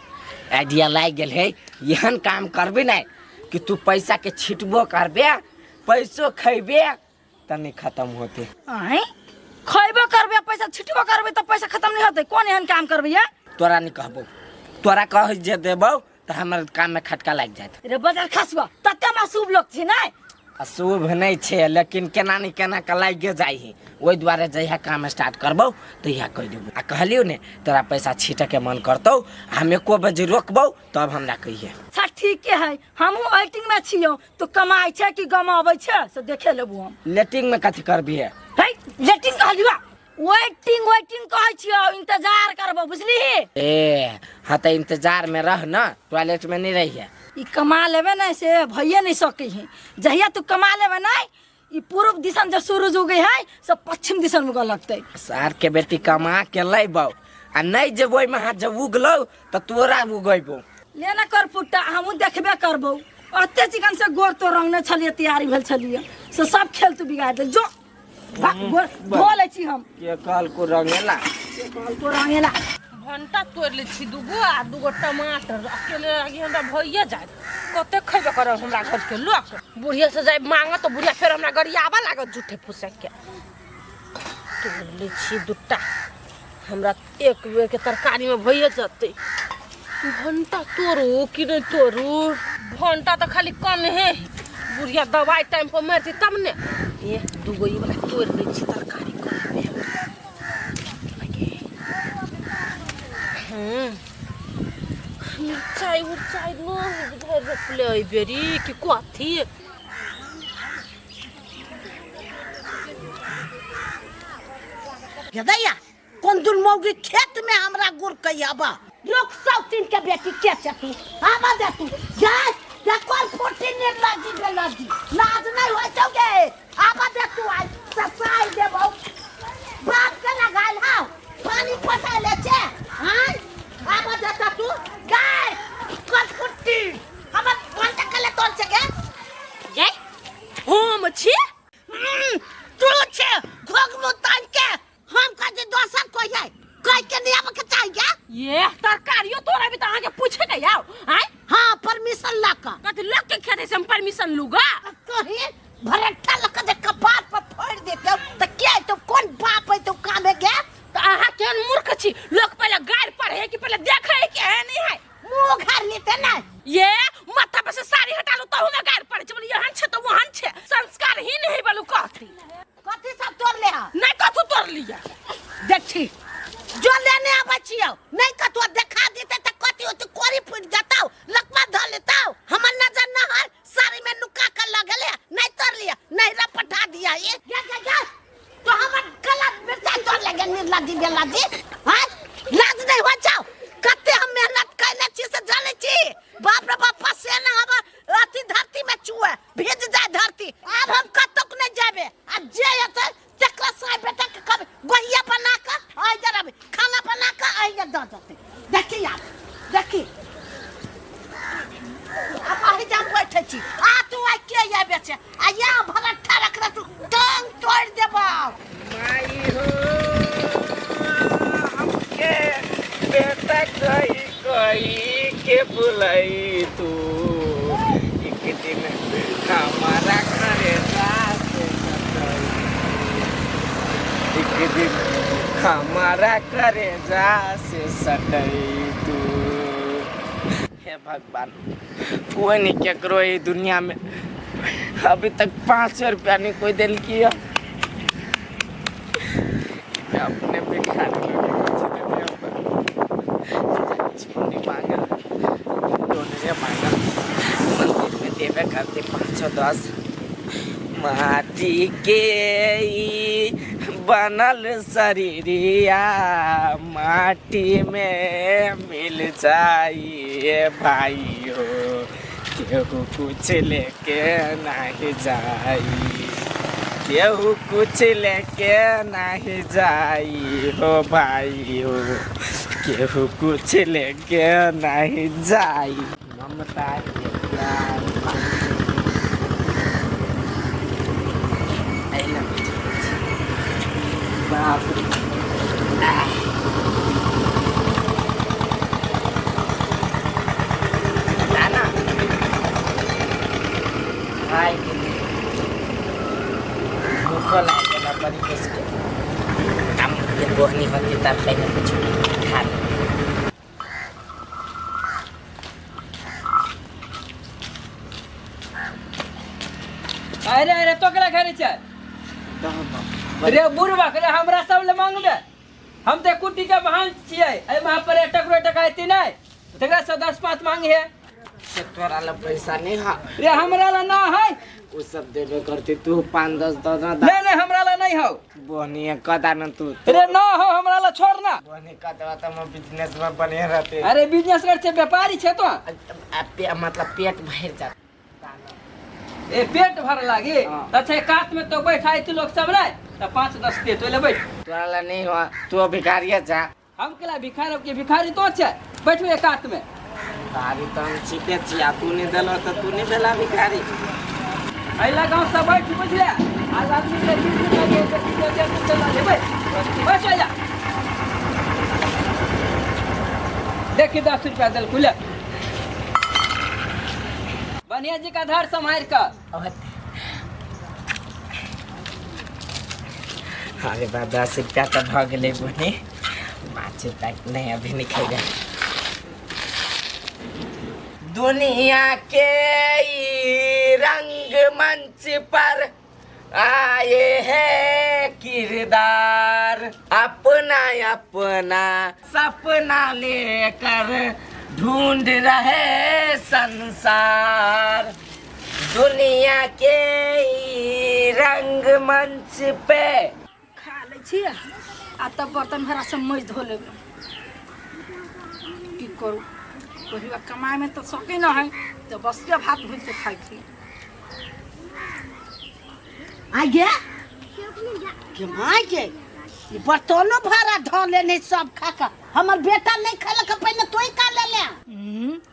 आइडिया लाग गेल है यहन काम करबे नहीं कि तू पैसा के छिटबो करबे पैसो खैबे तनी खत्म होते आई खैबो करबे पैसा छिटबो करबे तो पैसा खत्म नहीं होते। कौन एहन काम करबे ये? तोरा नहीं कहबो, तोरा कह जे देबो तो हमारे काम में खटका लग जात। रे बदल खसबा तते में शुभ लोग छी नहीं। अशुभ नहीं छे, लेकिन केना नहीं केना के लागे जाई। ओई द्वारे जहिया काम स्टार्ट करबो तहिया कह देबो। आ कहलियो ने तोरा पैसा छीटे के मन करतौ, हम एको बजे रोकबो तब हमरा कहिए। अच्छा ठीक है, हमहू वेटिंग में छियो तो कमाई छे कि गमाबै छे से देखे लेबो हम। लेटिंग में कथी करबी है? हे लेटिंग कहलियो, वेटिंग कहै छियो, इंतजार करबो बुझली। ए हाँ तो इंतजार में रह ना, टॉयलेट में नहीं रही है। ई कमा लेबे नहीं से भइए नहीं सके है। जहिया तू कमा लेबे नहीं, ई पूर्व दिशा जब सूरज उगे है सब पश्चिम दिशा में लगते। सार के बेटी कमा के लेबो आ नहीं जेबो में हाथ जब उगलो तो तोरा उगेबो। लेना कर फुट्टा, हमहू देखबे करबो। अते चिकन से गोर तो रंगने छलिए, तैयारी भेल छलिए से सब खेल तू बिगाड़ दे। जो धो ले छी हम के काल को रंगेला, के कहल को रंगेला। भंटा तोड़ ले छी दूगो आ दूगो टमाटर अकेले आगे हमरा भइया जाए। कते खइबे कर हमरा घर के लोग। बुढ़िया से जाए मांगा तो बुढ़िया फिर हमरा गरियाबा लागत झूठे फुसक के। तोड़ ले छी दुटा, हमरा एक बेर के तरकारी में भइया जाते। भंटा तोड़ू कि नहीं तोड़ू? भंटा तो खाली कम है, बुढ़िया दवाई टाइम पर मरती तब ने। ये दूगो ये वाला तोड़ ले छी तरकारी कर। मिर्चाई उर्चाई नो घर रखले आई बेरी कि कथी। गदैया कौन दुल मौगी खेत में हमरा गुड़ कहियाबा। लोग सब तीन के बेटी के छथु आवा दे तू जा जा कौन फोटी ने लाजी लाज नहीं होय छौगे। आवा दे तू आज ससाई देबो बात के लगाल हां पानी पटा ले छे। हां आवा दे तू गाय कौन फोटी हमर घंटा कले तोड़ छके ये हम छी तू छे घोग मुतान के हम काजे दोसर कोई है कोई के नियम के चाहिए। ये तरकारियो तोरा भी त आगे पूछे के आओ हैं। हां परमिशन लाका कथी लग के खेते से हम परमिशन लूगा। कहीं भरट्टा लका दे कपार पर फोड़ देते त के तो कौन बाप है तो काम है के। तो आहा केन मूर्ख छी, लोग पहले गाड़ पर है कि पहले देखे है कि है नहीं है। मुंह घर लेते ना ये माथा पे से साड़ी हटा लो तो ना गाड़ पर बोल यहां छे तो वहां छे। संस्कार ही नहीं बोलू कहती कथी सब तोड़ ले हा नहीं कथू तोड़ लिया। देखी जो लेने आवा छियो नहीं कतो देखा देते त कथी हो तो कोरी फूट जाताओ लकवा ध लेताओ। हमर नजर न है साड़ी में नुका कर लगले नहीं तोड़ लिया नहीं रपटा दिया। ये जा तो हमर गला मिर्चा तोड़ लगे निर्लज्जी बेलज्जी। हां लाज नहीं हो जाओ कते हम मेहनत कैले छी से जाने छी। बाप रे बाप से ना हम अति धरती में चुए भेज जाए धरती। अब हम कतक नहीं जाबे आ जे हते तकला साई बेटा के कब गोहिया बना के आई जरा खाना बना के आई दे देते। देखी यार देखी अब आई जा बैठे छी आ तू आ के या बेचे आ या भरट्ठा रख तू टांग तोड़ देबो। माई हो हमके बेटा कही के बुलाई तू। एक दिन हमारा घरे जाके एक दिन हमारा घरे जा से सटई तू। हे भगवान कोई नहीं क्या करो ये दुनिया में अभी तक 500 रुपया नहीं कोई दिल किया। मैं अपने भिखारी मंदिर में देवे करते 510 माटी के बनल शरीरिया माटी में मिल जाइए भाई हो। केहू कुछ लेके नहीं जाई, केहू कुछ लेके नहीं जाई हो भाई हो। केहू कुछ लेके नहीं जाई। ममता के प्यार बाप रे। दाना भाई भूख लागेला बड़ी किसके तब पहले कुछ खा ले। अरे अरे तो कला घरे चल रे बुढ़वा करे हमरा सब ले मांगबे हम ते कुटी के बहान छिए ए वहां पर्यटक आती नहीं तकरा से 10-5 मांगे है से तोरा ला पैसा नहीं हा रे हमरा ला ना है उ सब देबे करती तू 5-10 दना नहीं हमरा ला नहीं हो बोनी कदा न तू रे ना हो हमरा ला छोड़ ना बोनी कदा त म बिजनेस में बने रहते अरे बिजनेस कर छे व्यापारी छे तो मतलब पेट भर जा ए पेट भर लागी अच्छा काट में तो बैठाई तू लोग सब रे त 5-10 दे तो ले बैठ तोरा ला नहीं हो तू भिखारिया जा हम केला भिखारी के भिखारी तो छे बैठ में काट में भिखारी तो हम छिपे छिया तू नहीं देलो तो तू नहीं देला भिखारी अइला गांव सब बैठ बुझले आज आदमी के बीच में लगे तो चला ले बस जा देखी 10 रुपया दल खुले बनिया जी का धार संभाल कर अरे बा 10 रुपया तो भ गेले बोनी 5 रुपया नहीं अभी निकल गया दुनिया के रंग मंच पर आए हैं किरदार अपना अपना सपना लेकर ढूंढ रहे संसार दुनिया के रंग मंच पे खा ले छियै आ तब बर्तन भरा सब मज धो लेबै की करू कहियो कमाए में तो सके न है तो बस के भात भूज के खाई छी आगे के माय के ये बर्तनो भरा धो लेने सब खा खा हमर बेटा नहीं खलक पहले तोई का ले ले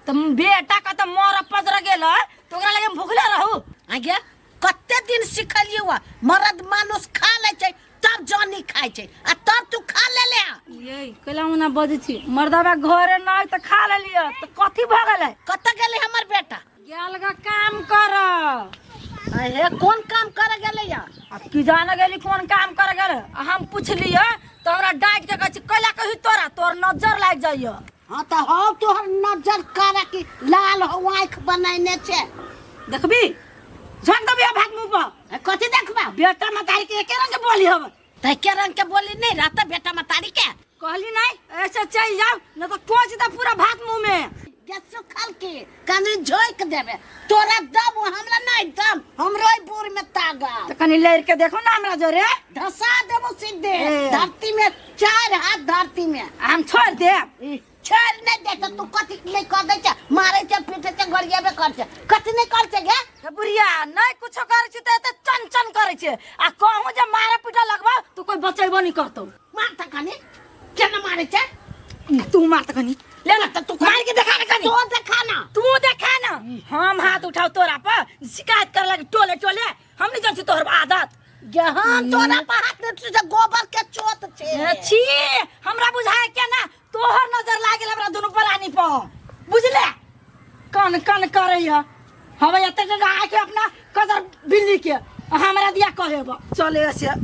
तुम बेटा का तो मोर पजर गेल तो ओकरा लगे भूखले रहू आगे कते दिन सिखलिए हुआ मर्द मानुस खा ले छै तब जानी खाय छै आ तब तू खा ले ले ये कला ना बजे छी मर्दावा घरे न त खा ले लियो तो कथि भ गेलै कत गेले हमर बेटा गेल गा काम कर हे कौन काम करे गेले या अब की जाने गेली कौन काम कर गेल हम पूछलिए तो हमरा डांट के कहै छी कला कहि तोरा तोर नजर लाग जाइयो हां त हो तोहर नजर कारा की लाल हो आंख बनाइने छै देखबी झक दबिया भाग मुंह पर कथि देखबा बेटा मतारी के एके रंग बोली हब त के रंग के बोली नहीं रहता बेटा मतारी के कहली नहीं ऐसे चल जाओ न तो कोच द पूरा भात मुंह में जसु खाल के कांदरी झोक देबे तोरा दम हमरा नहीं दम हमरो बुर में तागा तो कनी लेर के देखो ना हमरा जोरे धसा देबो सीधे धरती में 4 हाथ धरती में हम छोड़ दे छोड़ नहीं दे तो तू कथि नहीं कर दे छ मारे छ पीटे छ गरियाबे कर छ कथि नहीं कर छ गे तो बुढ़िया नहीं कुछ करे छी त चन चन करे छी आ कहूं जे मारे पीटा लगबा तू कोई बचैबो नहीं करतो मार त कनी केना मारे छ तू मार त कनी ले ना तू मार के देखा कनी तो देखा ना तू देखा ना हम हाथ उठाओ तोरा पर शिकायत कर लगे टोले टोले हम नहीं जानती तोहर आदत जहां तोरा पर हाथ न तुझे गोबर के चोट छे छी हमरा बुझाए के ना तोहर नजर लागल हमरा दोनों प्राणी पर बुझले कन कन करैया हम एते के गा के अपना कदर बिल्ली के हमरा दिया कहेबो चले ऐसे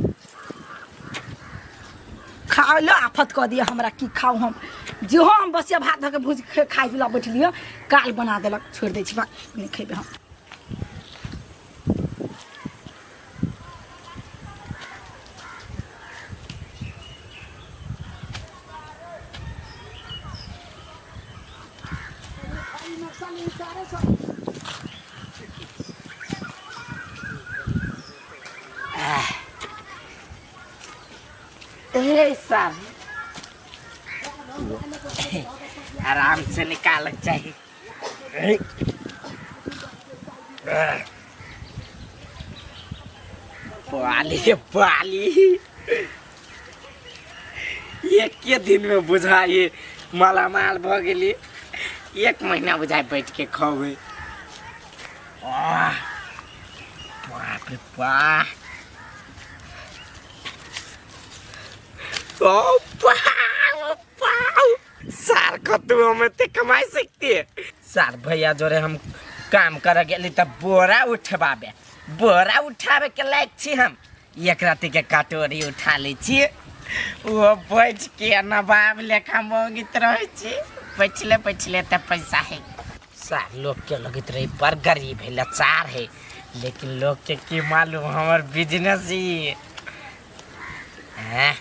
खा लो आफत क दिया हमरा की खाऊ हम जो हम बसिया भात धके भूज खाइ ला बैठलियो काल बना देलक छोड़ दै छी बा नहीं खेबे हम सर आराम से निकाल चाहिए पाली पाली एक के दिन में बुझाइए मालामाल भ गेली 1 महीना बुझाए बैठ के खावे बाप रे बाप सर कतु में ते कमाई सकती है सर भैया जोरे हम काम कर गेली त बोरा उठबाबे बोरा उठावे के लायक छी हम एक राती के कटोरी उठा ले छी वो बच के नवाब लेखा मांगित रहे छी पछले पछले त पैसा है सार लोग के लगित रही पर गरीब है लाचार है लेकिन लोग के की मालूम हमर बिजनेस ही हैं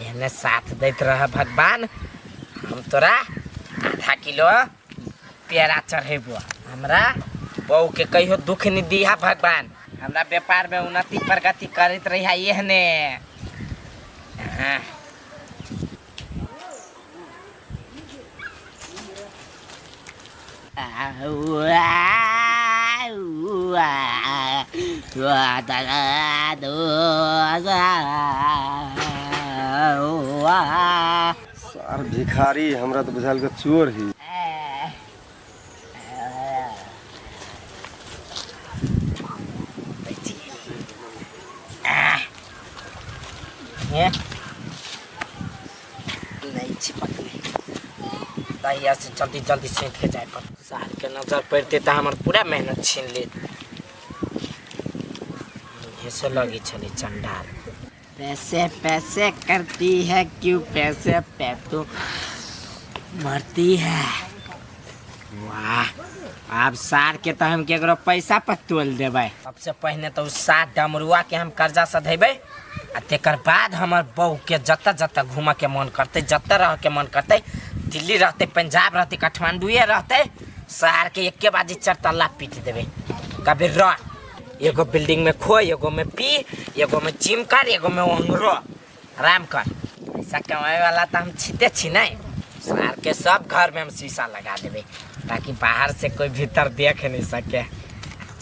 एने साथ दैत रह भगवान हम तोरा आधा किलो पेड़ा चढ़ेबो हमरा बहू के कहियो दुख नहीं दिहा भगवान हमरा व्यापार में उन्नति प्रगति करत रही एहने हाँ। सार भिखारी हमरा तो बुझाल के चोर ही नहीं चिपकले तहिया से जल्दी जल्दी सेंट के जाए पर सार के नजर पड़ते तो हमार पूरा मेहनत छीन ले ऐसे लगी चली चंडाल पैसे पैसे करती है क्यों पैसे पे तो मरती है वाह अब सार के तो हम केकरो पैसा पर तोल देबै सबसे पहले तो उस सार डमरुआ के हम कर्जा सधेबै आ तेकर बाद हमर बहू के जत्ता जत्ता घूम के मन करते जत्ता रह के मन करते दिल्ली रहते पंजाब रहते काठमांडूए रहते शहर के एके बाजी 4 तल्ला पीट देवे कभी रह एगो बिल्डिंग में खो एगो में पी एगो में जिम कर एगो में ओंगरो आराम कर पैसा कमाए वाला तो हम छीते छी नहीं शहर के सब घर में हम शीशा लगा देवे ताकि बाहर से कोई भीतर देख नहीं सके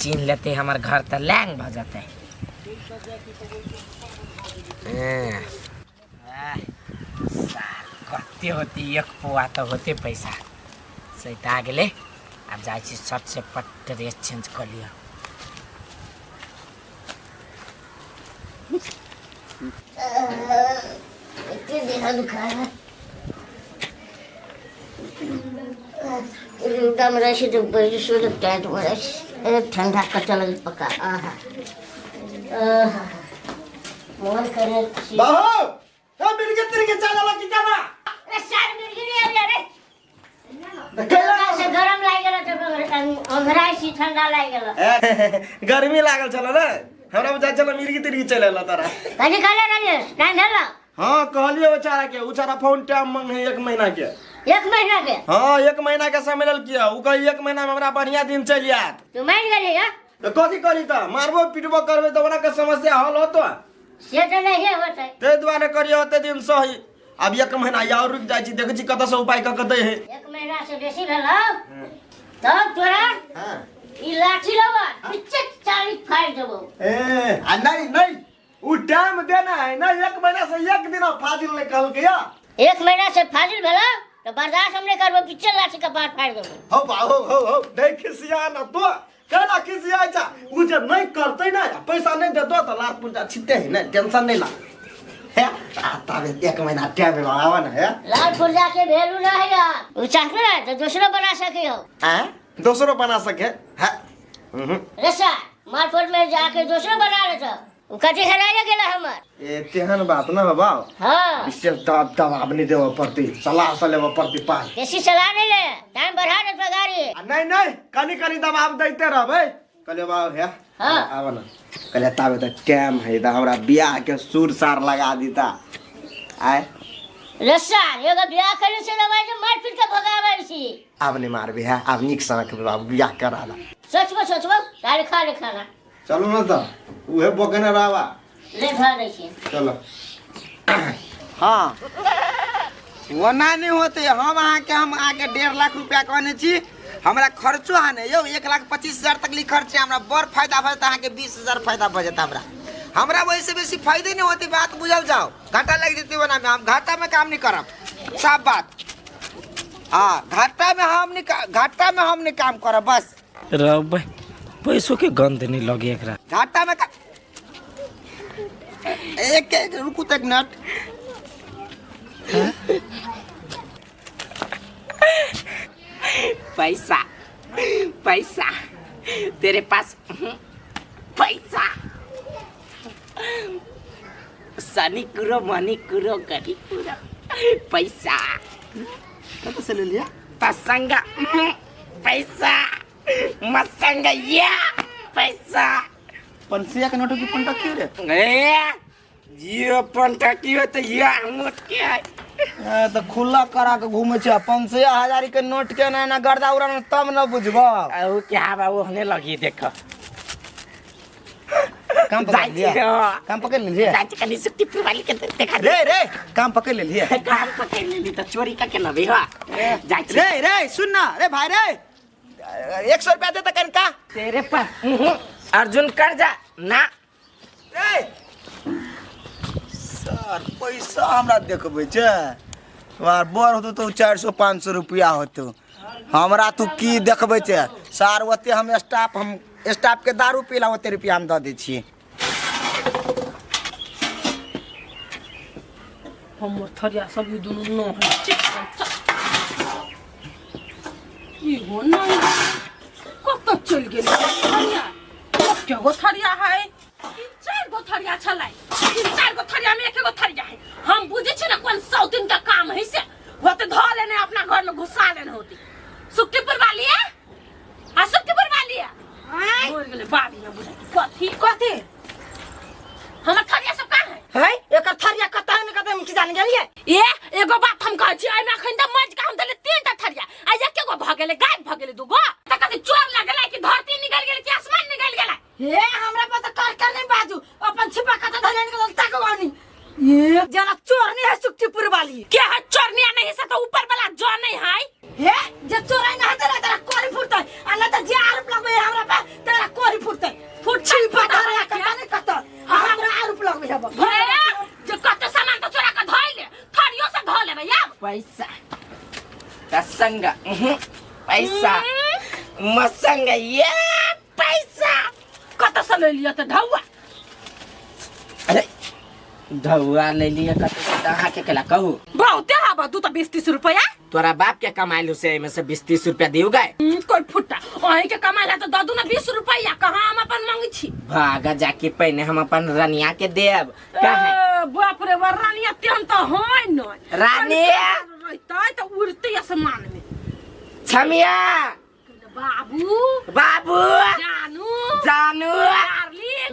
छीन लेते हमारे घर तो लैंग भ जाते कते होती एक पुआ तो होते पैसा सैता गेले अब जाए छट से पट ड्रेस चेंज कर लिया ठंडा कच्चा लगे पका मोहन करे बाबू ए मिर्गे तिरगे चला लगी जाना अरे सार मिर्गी नहीं आ रे से गरम लाग गेल त अंधराई सी ठंडा लाग गेल गर्मी लागल चलो ना हमरा बुझा चलो मिर्गी तिरगी चले ला तारा कनी काले राजेश टाइम भेला हां कहलिए बेचारा के उचारा फोन टाइम मंग है 1 महीना के 1 महीना के हां 1 महीना के समय लेल किया उ कही 1 महीना में हमरा बढ़िया दिन चल जात तू मान गेली या तो कथी करी त मारबो पिटबो करबे तो ओना के समस्या हल होतो से तो नहीं होता ते द्वारे करिए होते दिन सही अब 1 महीना या रुक जाई छी देख छी कत से उपाय क दे है 1 महीना से बेसी भेला तब तोरा हां ई लाठी लवा पीछे चाली फाड़ देबो ए आ नहीं उ टाइम देना है ना 1 महीना से 1 दिन फाजिल नहीं कहल के या 1 महीना से फाजिल भेला तो बर्दाश्त हमने करबो पीछे लाठी का बात फाड़ देबो हो बाहो हो देख खिसिया ना तो केना खिसिया जा उ जे नहीं करते ना पैसा नहीं दे दो तो लाख पुंजा छिते है ना टेंशन नहीं ला है आता 1 महीना टाइम लगावा ना है लाल पुर्जा के वैल्यू ना है यार वो चाहते ना तो दूसरा बना सके हो हैं दूसरो बना सके है रसा मालपुर में जाके दूसरा बना ले तो कथी हराया गेला हमर ए तेहन बात ना बाबा हां विशेष दबाव नहीं देव पड़ती सलाह से लेव पड़ती पास ऐसी सलाह नहीं ले टाइम बढ़ा दे पगारी नहीं कनी दबाव देते रहबे कहले बाबू है हां आवा ना कहले ताबे त टाइम है त हमरा बियाह के सुर सार लगा दीता आय रसा एगो बियाह करे से लगा जे मार पीट के भगावे छी अब नहीं मारबे है अब निक सनक बियाह करा ला सोचबो तारे खा ले खाना चलो ना तो उहे बकने रहवा ले खा दे छी चलो हाँ वो ना नहीं होते हम आके 1.5 लाख रुपया कहने छी हमरा खर्चो है नहीं यो 1,25,000 तक ली खर्चे हमरा बड़ फायदा भजता अहाँ के 20,000 फायदा भजता हमरा वैसे बेसी फायदे नहीं होती बात बुझल जाओ घाटा लग जेती बना में हम घाटा में काम नहीं करब साफ बात हाँ घाटा में हम नहीं काम करब बस रब पैसों के गंध नहीं लगे एकरा घाटा में एक रुकू तक नट पैसा तेरे पास पैसा सनी कुरो मनी कुरो गरी कुरो पैसा कत से ले लिया पसंगा पैसा मसंगा या पैसा पंसिया के नोटों की पंटा क्यों रे ए ये पंटा क्यों तो ये मोट के है तो खुला करा के घूमे छे 500,000 के नोट के ना गर्दा उड़ा तब न बुझबो ओ क्या बाबू होने लगी देखो काम पकड़ लिया काम पकड़ ले लिया जांच करनी सुट्टी वाली के देखा रे काम पकड़ ले लिया काम पकड़ ली तो चोरी का के ना बे हा जांच रे सुन ना रे भाई रे 100 रुपया दे तक का तेरे पास अर्जुन कर जा ना रे सर पैसा हमरा देखबे छे वार बोर होतो तो 400-500 रुपया होतो हमरा तू की देखबे छे सर ओते हम स्टाफ के दारू पीला ओते रुपया हम द दे छी हम थरिया सब ये दोनों न है ये हो ना कत चल गेल थरिया क्या गो थरिया है 3-4 गो थरिया छलाई 3-4 गो थरिया में एक गो थरिया है हम बुझे छी ना कोन सौतिन का काम है से होते ध लेने अपना घर में घुसा लेने होती सुक्तिपुर वाली है आ सुक्तिपुर वाली है बोल गेले बाबी ना बुझे कथी हमर थरिया सब कहां है एकर थरिया कत है न कत हम की जान गेलिए ए एगो बात हम कहै छी एना खंदा मज काम देले 3टा थरिया आ एक गो भ गेले गायब भ गेले दूगो त कथि चोर लागला कि धरती निकल गेल कि आसमान निकल गेला ए हमरा पता कर नहीं बाजू अपन छिपा कत धरन के तक वानी ये जना चोरनी है सुक्तिपुर वाली के है चोरनिया नहीं से तो ऊपर वाला जो नहीं है हे जे चोराई ना तेरा कोरी फुटतै आ ना त जे आरोप लगबे हमरा पे तेरा कोरी फुटतै फुट छिपा धरला के नहीं कत हमरा आरोप लगबे हब जे कत सामान तो चोरा के धइले थरियो से ध लेबे या पैसा तसंगा पैसा मसंगा ये पैसा कत से ले लिया त ढौआ अरे ढौआ ले लिया कहाँ के कला कहू बहुते हवा तू तो 20-30 रुपया तोरा बाप के कमाइल से में से 20-30 रुपया दियो गए कोई फुट्टा वही के कमाइल है तो ददू ना 20 रुपया कहाँ हम अपन मांगी छी भागा जाके पहने हम अपन रनिया के देब काहे बाप रे रानिया तेहन तो होय न रानी रहतै तो उड़ते आसमान में छमिया बाबू बाबू जानू जानू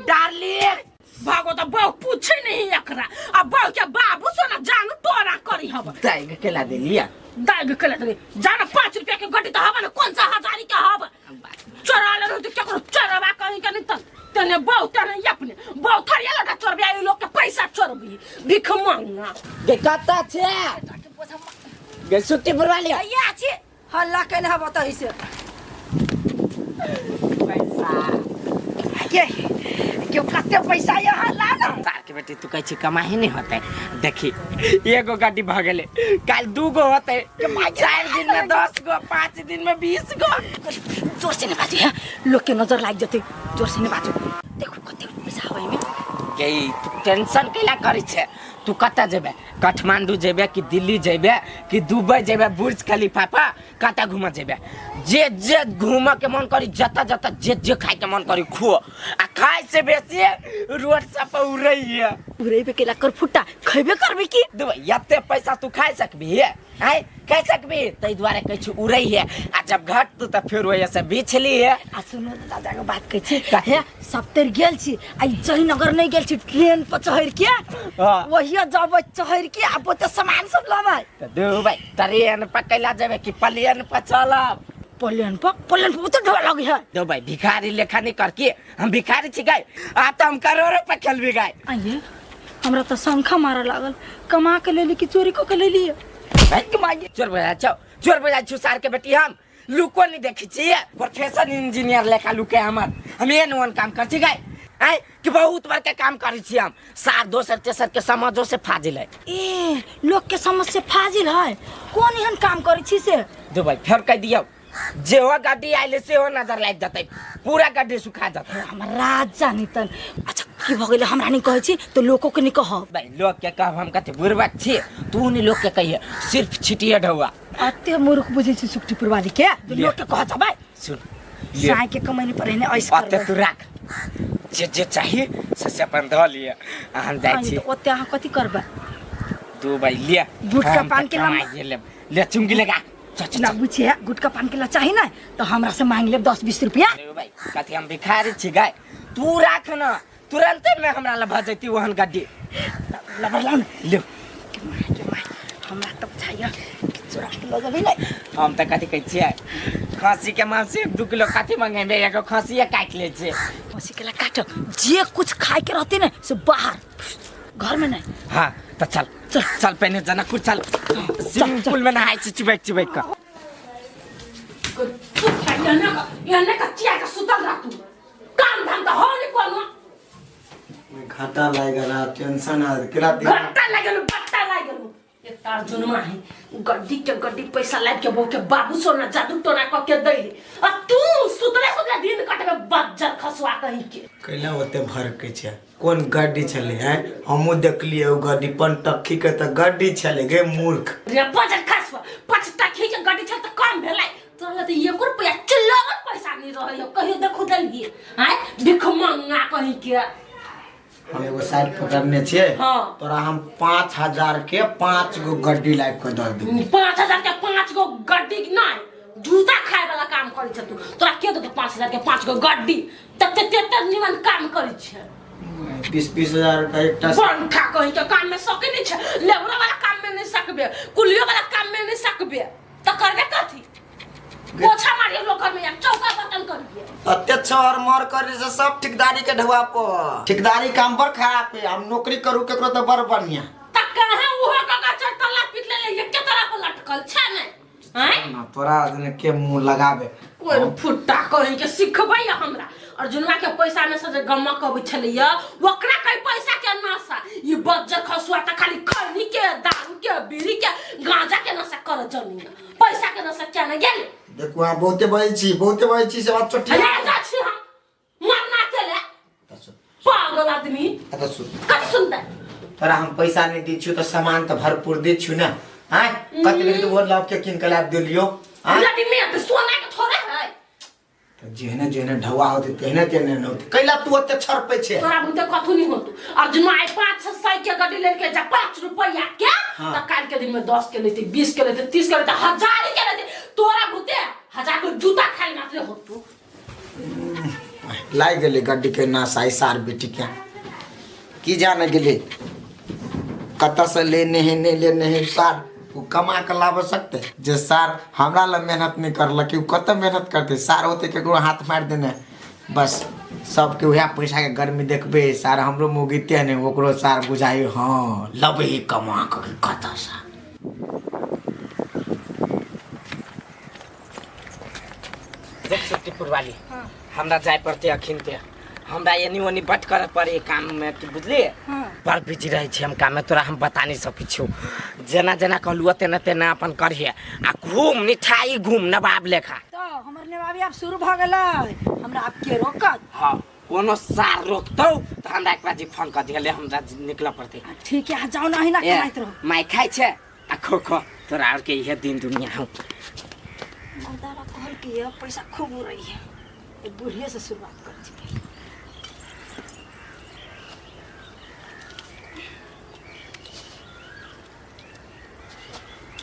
डार्लिंग भागो तो बहु पूछे नहीं एकरा अब बहु के बाबू सोना जानू तोरा करी हब दाइग केला दे लिया दाग कले दे जाना 5 रुपया के गड्डी तो हब न कौन सा हजारी के हब चोरा ले रहते क्या करो चोरवा कहीं के नहीं तने बहु तने अपने बहु थरिया लगा चोर बे लोग के पैसा चोरबी भिख मांगना के कता छे गे सुक्तिपुर वाली या छी हल्ला केने हब त इसे पैसा के क्यों कते पैसा यहाँ लाना तार के बेटी तू कह कमाही नहीं होते देखी एगो गाड़ी भ गेले काल 2 गो होते 4 दिन में 10 गो 5 दिन में 20 गो जोर से न बाजू है लोग के नजर लाग जते जोर से न बाजू देखो कते पैसा होई में के टेंशन केला करी छे तू कता जेबे काठमांडू जेबे कि दिल्ली जेबे कि दुबई जेबे बुर्ज खलीफा पर कता घुमा जेबे जे घुमा के मन करी जता जे खाए के मन करी खो आ खाए से बेसी रोड सब पर उड़ै पे केला कर फुट्टा खइबे करबे की दुबई यते पैसा तू खाए सकबी है कह सकबी तै द्वारे कह छु उड़ै है आ जब घट तू त फिर वही से बिछली है आ सुनो दादा के बात कह छी हे सब तेर गेल छी आ जयनगर नहीं गेल छी ट्रेन पर चढ़ के वही जब चढ़ के अब तो सामान सब लबै त दुबई ट्रेन पर कैला जेबे कि प्लेन पर चलब प्लेन पर तो ढोल लगे है दुबई भिखारी लेखा नहीं करके हम भिखारी छी गए आ त हम करोड़ों पे खेलबी गए आइए हमरा तो शंखा मारा लागल कमा के लेली कि चोरी को के लेली भाई कमाई चोर बजा छु सार के बेटी हम लुको नहीं देखी छी प्रोफेसर इंजीनियर लेखा लुके हम ये नवन काम कर छी गए आई कि बहुत बार के काम करी छी हम सार दोसर तेसर के समझो से फाजिल है ए लोग के समझ से फाजिल है कौन एहन काम करी छी से दुबई फेर कह दियो जे हो गाड़ी आइले से हो नजर लाग जतै पूरा गाड़ी सुखा जतै हमरा जानी तन अच्छा की भ गेले हमरा नहीं कहै छी तो लोगों के नहीं कह भाई लोग के कह हम कते बुरबक छी तू नहीं लोग के कहिए सिर्फ छिटिए ढौआ अते मूर्ख बुझै छी सुक्तिपुर वाली के तो लोग के कह जबै सुन साई के कमाई पर ने ऐसे अते तू राख जे जे चाहिए से अपन ध लिए हम जाइ छी तो ओते अहाँ कथी करबै तू भाई ले गुटका पान के ले चुंगी लगा ना बुझे गुटका पान के ला चाहिए ना तो हमरा से मांग ले 10-20 रुपया अरे भाई कथी हम भिखारी छी गाय तू राख ना तुरंत में हमरा ला भजैती वहन गड्डी लबरलान ले हमरा तब चाहिए चुरा के लो जबी ले हम त कथी कहै छियै खसी के मांस 1-2 किलो कथी मंगेबे एगो खसिया काट ले छे खसी के ला काट जे कुछ खाए के रहती ना से बाहर घर में नहीं हां तो चल चल चल पहले जनकपुर चल स्विमिंग पूल में नहाई छी चिबैक का याने का चिया का सुतल रह तू काम धाम तो हो नहीं कोनो घाटा लागेला टेंशन आ केला दिन घाटा लागेलो बट्टा लागेलो एक तार जुनमा है गड्डी के गड्डी पैसा लाग के बो के बाबू सोना जादू टोना क के दई आ तू सुतले दिन कटबे बज्जर खसवा कहि के कैला ओते भर के छै कोन गाड़ी छले हैं हमहु देखलिए ओ गाड़ी पंटक्की के त गाड़ी छले गे मूर्ख रे बज्जर खसवा पचटक्की के गाड़ी छ त कम भेलै तोरा त 1 रुपया चिल्लावर पैसा नहीं रहयो कहियो देखु दलिए हैं भिख मंगा कहि के हम एगो साइड पकड़ने छिए हां तोरा हम 5000 के 5 गो गड्डी लाग के दर दे 5000 के 5 गो गड्डी नहीं जूता खाए वाला काम करै छ तू तोरा के दे 5000 के 5 गो गड्डी तते निमन काम करै छ 20,000 का एकटा पंखा कहि के काम में सके नहीं छ लेबरा वाला काम में नहीं सकबे कुलियो वाला काम में नहीं सकबे त करबे कथी पोछा मारियो लोग घर में या चौका बर्तन करिए अत्यक्ष और मर करे से सब ठेकेदारी के ढवा पर ठेकेदारी काम पर खराब है हम नौकरी करू केकरो त बड़ बढ़िया त कहां ओहो का चटला पीट ले एक के तरह को लटकल छ ने हैं ना तोरा ने के मुंह लगाबे कोई फुट्टा कहि के सिखबै हमरा अर्जुनवा के पैसा में से जे गमक अबै छलिया ओकरा कई पैसा के नशा ई बज्जर खसुआ त खाली खैनी के दारू के बीड़ी के गांजा के नशा कर जनी पैसा के नशा क्या न गेल देखो आ बहुते बहै छी से बात छोटी अरे जा छी हम मरना चले पागल आदमी तो सुन कत सुनता तोरा हम पैसा नहीं दी छु तो सामान तो भरपूर दी छु ना हैं कत लगे तो बोल लाभ के किन कला दिलियो हां लड़ी में तो सोना के थोड़े है तो जेहने ढवा होते तेहने न होते कैला तू ओते छरपै छे तोरा बुते कथु नहीं होतु अर्जुन आई 5-6 साल के गाड़ी लेके जा 5 रुपया के त काल के दिन में 10 के लेते 20 के लेते 30 के लेते 1000 के लेते तोरा बुते 1000 को जूता खाली मात्र होतु लाई गेले गाड़ी के ना साई सार बेटी के की जाने गेले कत से लेने है नहीं लेने है सार वो कमा के लाभ सकते जे सार हमरा ल मेहनत नहीं करल कि कत मेहनत करते सार होते केकरो हाथ मार देने बस सब के वह पैसा के गर्मी देखबे सार हमरो मोगिते ने ओकरो सार बुझाई हां लबे कमा के कत सा देख सत्तीपुर वाली हमरा जाय पड़ते अखिन के हमरा एनी ओनी बट करे पड़े काम में तू बुझली पर बिजी रहे छी हम काम में तोरा हम बता नहीं सकै छु जेना जेना कहलुआ तेना तेना अपन करिए आ घूम मिठाई घूम नवाब लेखा तो हमर नवाबी अब शुरू भ गेलै हमरा अब के रोकत हां कोनो सार रोकतौ त हमरा एक बाजी फोन कर दिले हमरा निकल पड़ते ठीक है जाओ ना ही ना खाइत रहो माय खाइ छे आ खो खो तोरा और के इहे दिन दुनिया हूं मर्दारा कहल के ये पैसा खूब हो रही है एक बुढ़िया से शुरुआत कर छी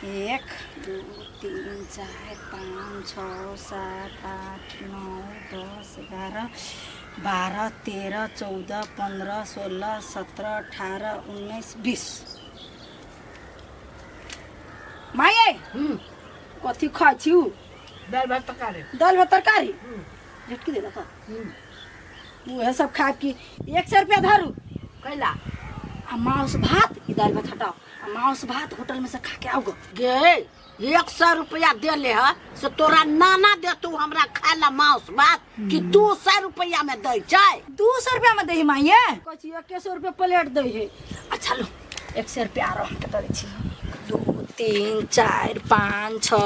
1 2 3 4 5 6 7 8 9 10 11 12 13 14 15 16 17 18 19 20 माये कथी खाइ छी दाल भात तरकारी झटकी दे लगा वो सब खा की 100 रुपया धरू कैला आ मांस भात ई दाल भात हटाओ आ मांस भात होटल में से खा के आओ गे 100 रुपया दे ले है से तोरा नाना दे तू हमरा खाए ला मांस भात कि 200 रुपया में दे छै 200 रुपया में दे ही माये कछि 100 रुपया प्लेट दे है अच्छा लो 100 रुपया आरो हम के दे छी 2 3 4 5 6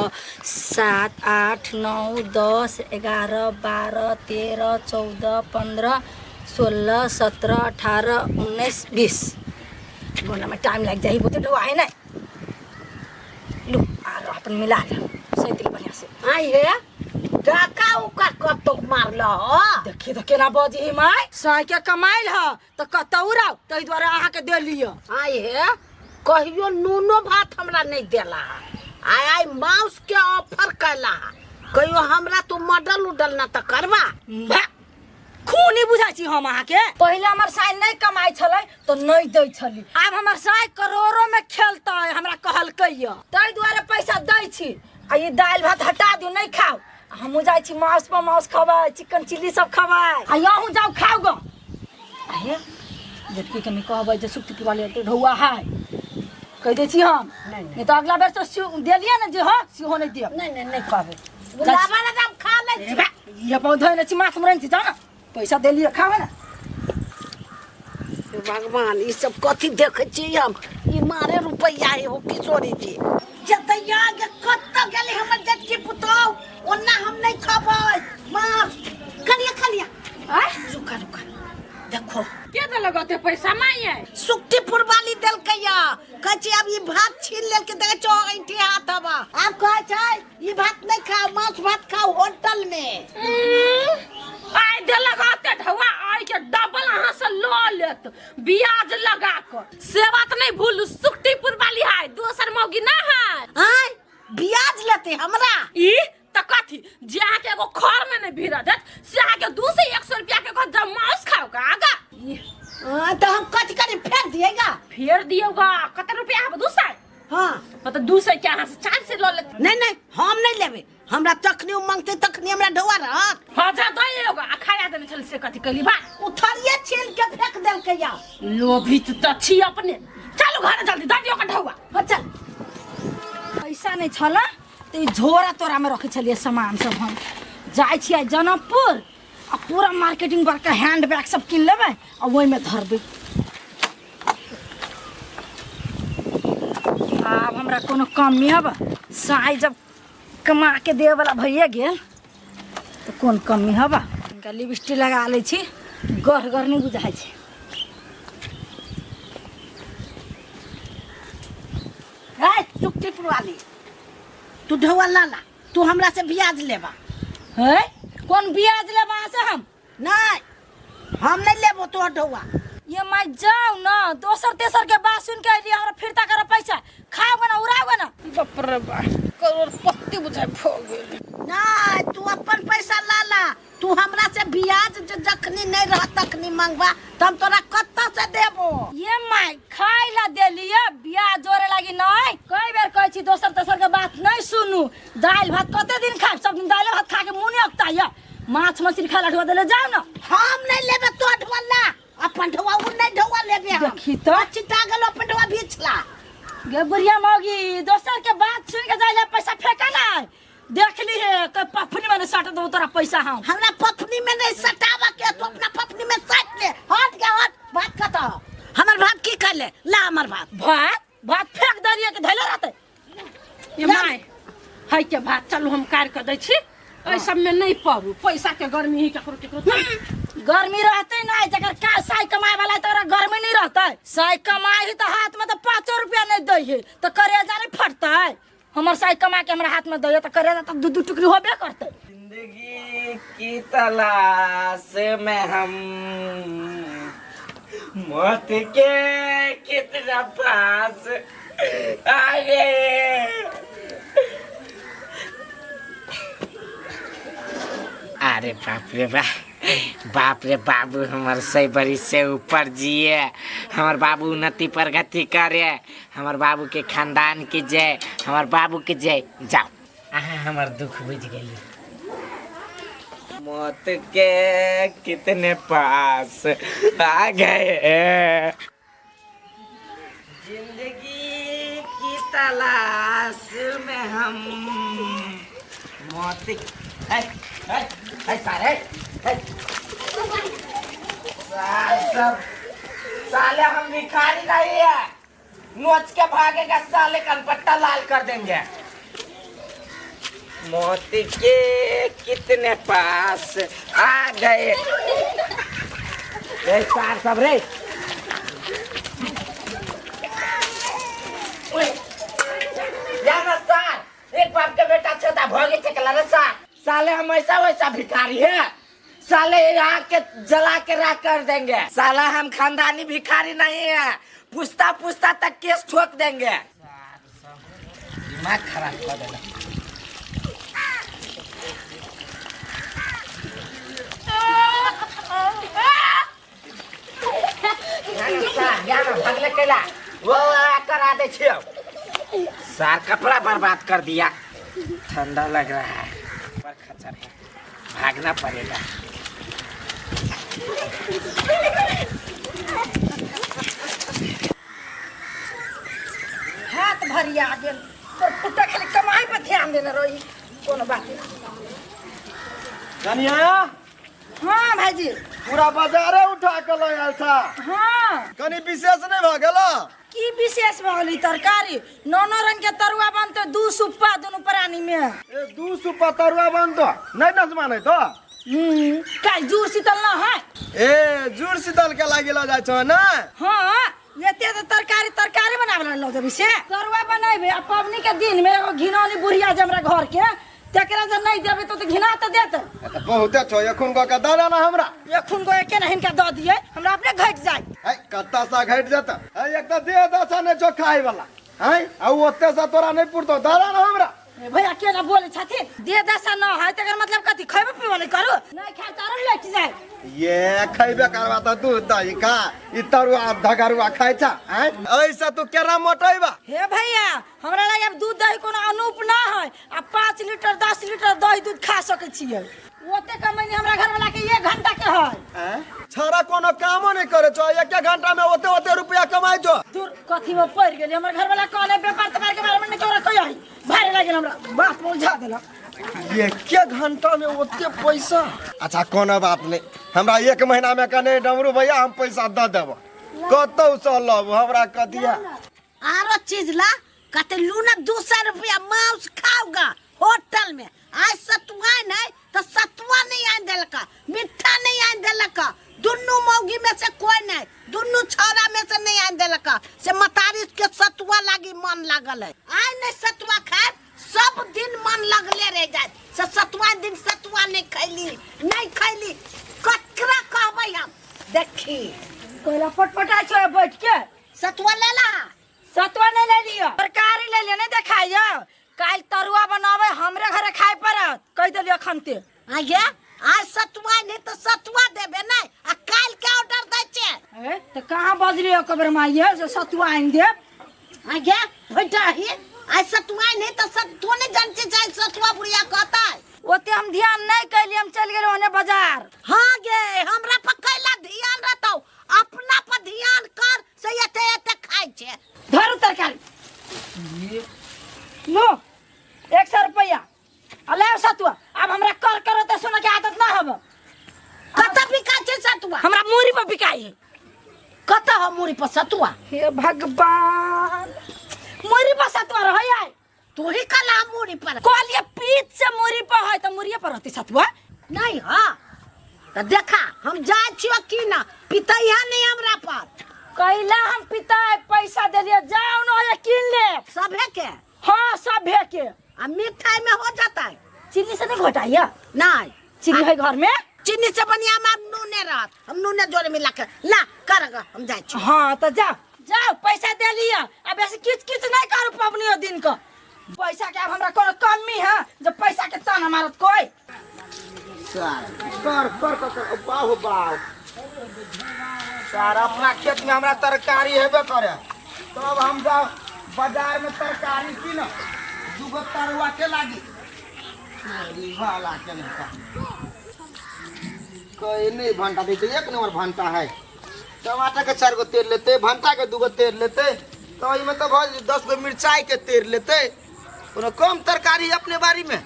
7 8 9 10 11 12 13 14 15 16 17 18 19 20 बोला में टाइम लग जाई बोते ढवा है ना लो आ अपन मिला ले सही दिल बढ़िया से आई है डाका उका कतो मारल हो देखी तो केना बजी माय साई के कमाइल ह तो कतौरा तई द्वारा अहाँ के दे लियो आय हे कहियो नूनो भात हमरा नहीं देला आय आय मांस के ऑफर कैला कहियो हमरा तो मॉडल उडल ना त करवा खूनी बुझाई छी हम अहाँ के पहले हमर साई नहीं कमाई छलै तो नहीं दै छली अब हमर साई करोड़ों में खेलता है हमरा कहलकैया तई द्वारा पैसा दै छी आ ये दाल भात हटा दियो नहीं खाओ हम जाई छी मांस पर मांस खबाय चिकन चिल्ली सब खबाय आ यहू जाओ खाओ गो आहे जेटकी के मैं कहबै जे सुक्ति वाले तो ढौआ है कह दे छी हम नहीं तो अगला बेर तो देलिए ना जे हो सिहो नहीं दियो नहीं नहीं नहीं कहबे गुलाबा ना हम खा ले छी ये पौधा ने छी माथ मरन छी जाना पैसा दे लियो खावे ना भगवान ई सब कथी देखे छी हम ई मारे रुपया है हो किशोरी जी जतैया के कत्ता गेली हमर जटकी पुतौ ओना हम नहीं खबै मास खलिया आय रुका देखो के दे लगते पैसा माये सुक्तिपुर वाली देल कहिया कहै अब ई भात छीन लेल के देखे छो ऐठी हाथ हवा अब कहै छै ई भात नहीं खाओ मांस भात खाओ होटल में आय दे लगाते ढवा आय के डबल अहाँ से लो लेत ब्याज लगा कर से बात नहीं भूलू सुक्तिपुर वाली है दोसर मौगी ना है आय ब्याज लेते हमरा ई त कथी जे आहाँ के एगो खर में नहीं भिड़ा देत से आहाँ के 200-100 रुपया के घर जब मांस खाओ का आगा तो हम कथी करे फेर दिएगा फेर दियोगा कते रुपया है 200 हां मतलब 200 के अहाँ से 400 लो लेत नहीं हम नहीं लेबे हमरा तखनी मांगते तखनी हमरा ढवा रहत हजार दइयोगा आ खाया देने चल से कथी कली बा उठरिए छील के फेंक देल कहिया लोभी त छी अपने चलो घर जल्दी दइयो का ढवा हो चल पैसा नहीं छला तो झोरा तोरा में रखे छलिए सामान सब हम जाई छियै जनकपुर आ पूरा मार्केटिंग बड़का हैंड बैग सब किन लेबै आ ओइ में धरबै अब हमरा कोनो कमी हब साई जब कमा के दे वाला भइए गेल तो कोन कमी हब इनका लिपस्टिक लगा ले छी गढ़ नहीं बुझाई छै ए सुक्तिपुर वाली तू ढवा लाला तू हमरा से ब्याज लेबा है कौन ब्याज लेबा से हम नहीं हम नहीं लेबो तो ढवा ये मैं जाऊ ना दोसर तेसर के बात सुन के लिए हमरा फिरता कर पैसा खाओगे ना उड़ाओगे ना बाप रे बा करोड़पति बुझाई भ गेल नहीं तू अपन पैसा लाला तू हमरा से ब्याज जखनी नहीं रह तखनी मांगबा तब तोरा कत्ता से देबो ये मैं खाई ला दे लिए ब्याज जोरे लगी नहीं कई बेर कहै छी दोसर तेसर के बात नहीं सुनू दाल भात कते दिन खाब सब दिन दाल भात खा के मुंह नहीं अकता या माछ मछली खा ला ढवा देले जाओ ना हम नहीं लेबे तो ढवा अपन ढवा उ नहीं ढवा लेबे हम देखी तो चिता गेलो अपन ढवा बेचला गे बुढ़िया मौगी दोसर के बात सुन के जाइले पैसा फेंका ना देख ली है क पफनी में सट दो तोरा पैसा हम हमरा पफनी में नहीं सटावा के तू अपना पफनी में सट ले हट के हट बात खत्म हमर भात की कर ले ला हमर भात फेंक दरिए के धैले रहते ये माय है के भात चलू हम कार कर दै छी ए सब में नहीं पड़ू पैसा के गर्मी ही केकरो गर्मी रहते ना जकर का साई कमाए वाला तोरा गर्मी नहीं रहता साई कमाई तो हाथ में तो 5 रुपया नहीं दे है तो करेजा नहीं फटता है हमर साई कमा के हमरा हाथ में दे तो करेजा तो 2 टुकड़ी होबे करते जिंदगी की तलाश में हम मौत के कितना पास आ गए। अरे बाप रे बाबू हमार 100 बरिस से ऊपर जिए हमार बाबू उन्नति प्रगति करे हमार बाबू के खानदान की जय हमार बाबू के जय। जाओ अहाँ हमार दुख बुझ गई मौत के कितने पास आ गए जिंदगी की तलाश में हम मौत साले हम भिखारी नहीं है नोच के भागेगा साले कनपट्टा लाल कर देंगे। मौत के कितने पास आ गए सार सब रे सार एक बाप के बेटा छोटा भोगी चकला रे सार साले हम ऐसा वैसा भिखारी है, साले यहाँ के जला के राख कर देंगे। साला हम खानदानी भिखारी नहीं है, पूछता पूछता तक केस ठोक देंगे। दिमाग खराब कर देगा। भगले कैला वो करा दे छियो। सार कपड़ा बर्बाद कर दिया। ठंडा लग रहा है, पर खचर है, भागना पड़ेगा। हाथ भरिया गेल तो पुटा खाली कमाई पे ध्यान देना रही कोनो बात नहीं। कनिया हाँ भाईजी पूरा बाजारे उठा के ले आयल था। हाँ कनी विशेष नहीं भ गेलो की विशेष भगली तरकारी नौनो रंग के तरुआ बनते दू सुप्पा दोनों प्राणी में। ए 200 तरुआ बनतो नहीं नस माने तो का जूर शीतल ना है। ए जुड़ शीतल के लागी ल जाय छ ना। हाँ ये तो तरकारी बनावला लो जब से तरुआ बनाइबे आ पवनी के दिन में एगो घिनौनी बुढ़िया जे हमरा घर के तेकरा जे नहीं देबे तो घिना त देत। बहुते छ एखन को का दाना ना हमरा एखुन को एके नहीं हिनका द दिए हमरा अपने घट जाय। है कत्ता सा घट जाता है एक त दे दसा ने जो खाई वाला है आ ओते सा तोरा नहीं पुरतो दाना ना हमरा। ए भैया के ना बोले छथिन दे दशा न है तेकर मतलब कथि खइबे पीबे नहीं करू नहीं खा तारन लेट जाय। ये खइबे करवा त दूध दही का ई तरुआ धगरुआ खाइ छ हैं ऐसा तू केरा मोटइबा। हे भैया हमरा लगे अब दूध दही कोनो अनूप ना है आ 5 लीटर 10 लीटर दही दूध खा सके छियै ओते कमाई हमरा घर वाला के 1 घंटा के है। हैं छरा कोनो कामो नहीं करे छ 1 घंटा में ओते रुपया कमाइ छ। दूर कथि में पड़ गेली हमर घर वाला कहले व्यापार तबार के बारे में नहीं तोरा कहि भारे लागल हमरा बात मुझा देला। ये के घंटा में ओते पैसा। अच्छा कोनो बात नहीं हमरा 1 महीना में कने डमरू भैया हम पैसा द देब कतौ से लब हमरा कदिया आरो चीज ला कते लूना 200 रुपया मांस खाओगा होटल में। आज सतुआ नहीं तो सतुआ नहीं आन देलका मिठा नहीं आन देलका दुन्नु मौगी में से कोई नहीं दुन्नु छौरा में से नहीं आन देलका से मतारी के सतुआ लागी मन लागल है। आज नहीं सतुआ खाए सब दिन मन लगले रह जाए से सतुआ दिन सतुआ नहीं खैली ककरा कहबै हम देखी कोइला पटपटा छ बैठ के सतुआ ले ला सतुआ नहीं ले लियो तरकारी ले ले नहीं देखाइयो काल तरुआ बनावे हमरे घरे खाए परत कह देलियो खनते आगे आज सतुआ नहीं तो सतुआ देबे नहीं आ काल के ऑर्डर दै छे। ए तो कहां बजलियो कबर माइए जो सतुआ आइन दे आगे बेटा ही आज सतुआ नहीं तो सतुआ नहीं जानते चाहे सतुआ बुढ़िया कहता है ओते हम ध्यान नहीं कैली हम चल गेलो ओने बाजार। हाँ गे हमरा पर कैला ध्यान रहतो अपना पर ध्यान कर से एते खाइ छे। धरु तरकारी लो 100 रुपया अले सतुआ अब हमरा कर करते सुन के आदत ना हब कत बिका छे सतुआ हमरा मूरी पर बिकाई है। कत हो मूरी पर सतुआ हे भगवान मूरी पर सतुआ रह आय तू ही कला मूरी पर कोलिए पीठ से मूरी पर है तो मूरी पर रहती सतुआ नहीं हां तो देखा हम जाय छियो की ना पितैया नहीं हमरा पर कैला हम पिता पैसा देलिए जाओ न ये किन ले सबे के। हाँ सब है के आ मिठाई में हो जाता है चीनी से नहीं घोटाइया नहीं चीनी है घर में चीनी से बनिया हम नूने रहत हम नूने जोरे मिला के ला करगा हम जाय छी। हाँ तो जाओ जाओ पैसा दे लिया अब ऐसे किच नहीं करू पवनी दिन का पैसा के अब हमरा कोनो कमी है जो पैसा के ताना मारत कोई कर बाहु बाहु सारा अपना खेत में हमरा तरकारी हेबे करे तब हम जाओ बाजार में तरकारी की ना दुगो तरुआ के लागी वाला के नहीं कोई नहीं भंटा दे 1 नंबर भंटा है टमाटर के 4 गो तेल लेते भंटा के 2 गो तेल लेते तो इमे तो 10 गो मिर्चाई के तेल लेते कोनो कम तरकारी अपने बारी में।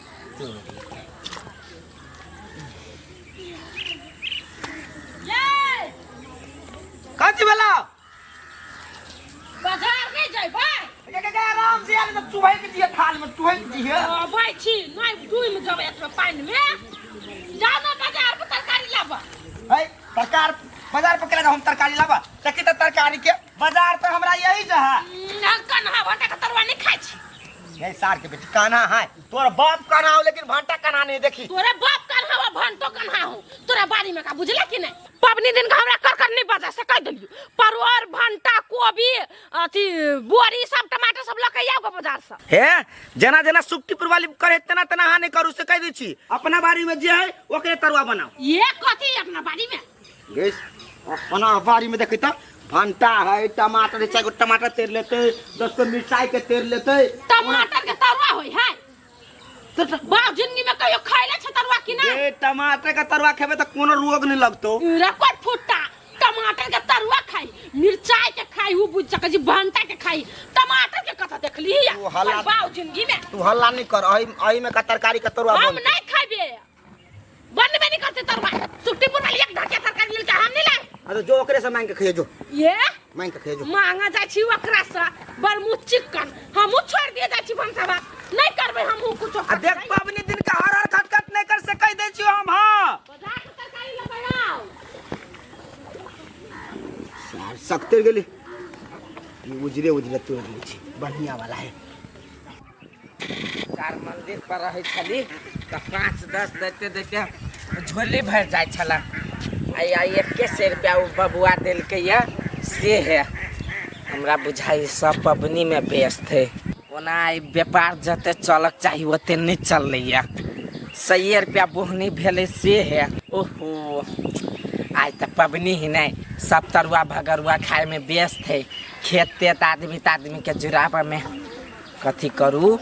काची वाला बाजार नहीं जाय भाई के आराम से यार तू है कि थाल में तू है कि है भाई छी नहीं दुई में जब एक पानी में जाना बाजार पर तरकारी लाबा है सरकार बाजार पर केला हम तरकारी लाबा तकी त तरकारी के बाजार तो हमरा यही जहा कन्हा भटा के तरवा नहीं खाई छी है सार के बेटी कान्हा है तोरा बाप कान्हा हो लेकिन भांटा कान्हा नहीं देखी तोरे बाप कान्हा हो भंटो कान्हा हो तोरा बारी में का बुझला कि नहीं पबनी दिन का हमरा कर नहीं बजा से कह दिलियो परवर भंटा कोबी अथी बोरी सब टमाटर सब लके आउ के बाजार से हे जना जना सुक्तिपुर वाली करे तना तना हानि करू से कह दी छी अपना बारी में जे है ओकरे तरुआ बनाओ ये कथी अपना बारी में गेस अपना बारी में देखी तो भंटा है टमाटर 4 गो टमाटर तेर लेते 10 गो मिर्चाई के तेर लेते टमाटर के तरुआ होई है तो बाप जिंदगी में कहियो खाइले छ तरुआ कि नहीं ए टमाटर का तरुआ खेबे तो कोनो रोग नहीं लगतो रे कोई फुट्टा टमाटर के तरुआ खाई मिर्चाई के खाई वो बुझ सके जी भंटा के खाई टमाटर के कथा देख ली बाप जिंदगी में तू हल्ला नहीं कर आई में का तरकारी का तरुआ हम नहीं खाबे बनबे नहीं करते तरुआ सुक्तिपुर वाली एक ढाकिया तरकारी मिलता हम नहीं लाए अरे जो ओकरे से मांग के खइए जो ये मांग के खइए जो मांगा जाय छी ओकरा से बरमु चिकन हमहु छोड़ दिए जाय छी भंसावा नहीं करबे हमहु कुछ आ देख पावनी दिन का हर खटखट नहीं कर से कह दे छी हम हां बाजार के तरकारी ले आओ सार सकते गेली ये उजरे तोड़ ली छी बढ़िया वाला है चार मंदिर पर रहे छली तो 5-10 देते देते झोली भर जाय छला आई 1 रुपया बबुआ दिल के ये से है हमरा बुझाई सब पबनी में व्यस्त है ओना व्यापार जते चलक चाहिए ओते नहीं चल रही 100 रुपया बोहनी भेले से है ओहो आज तक पबनी ही नहीं सब तरुआ भगरुआ खाए में व्यस्त है खेत तेत आदमी के जुराबा में कथी करू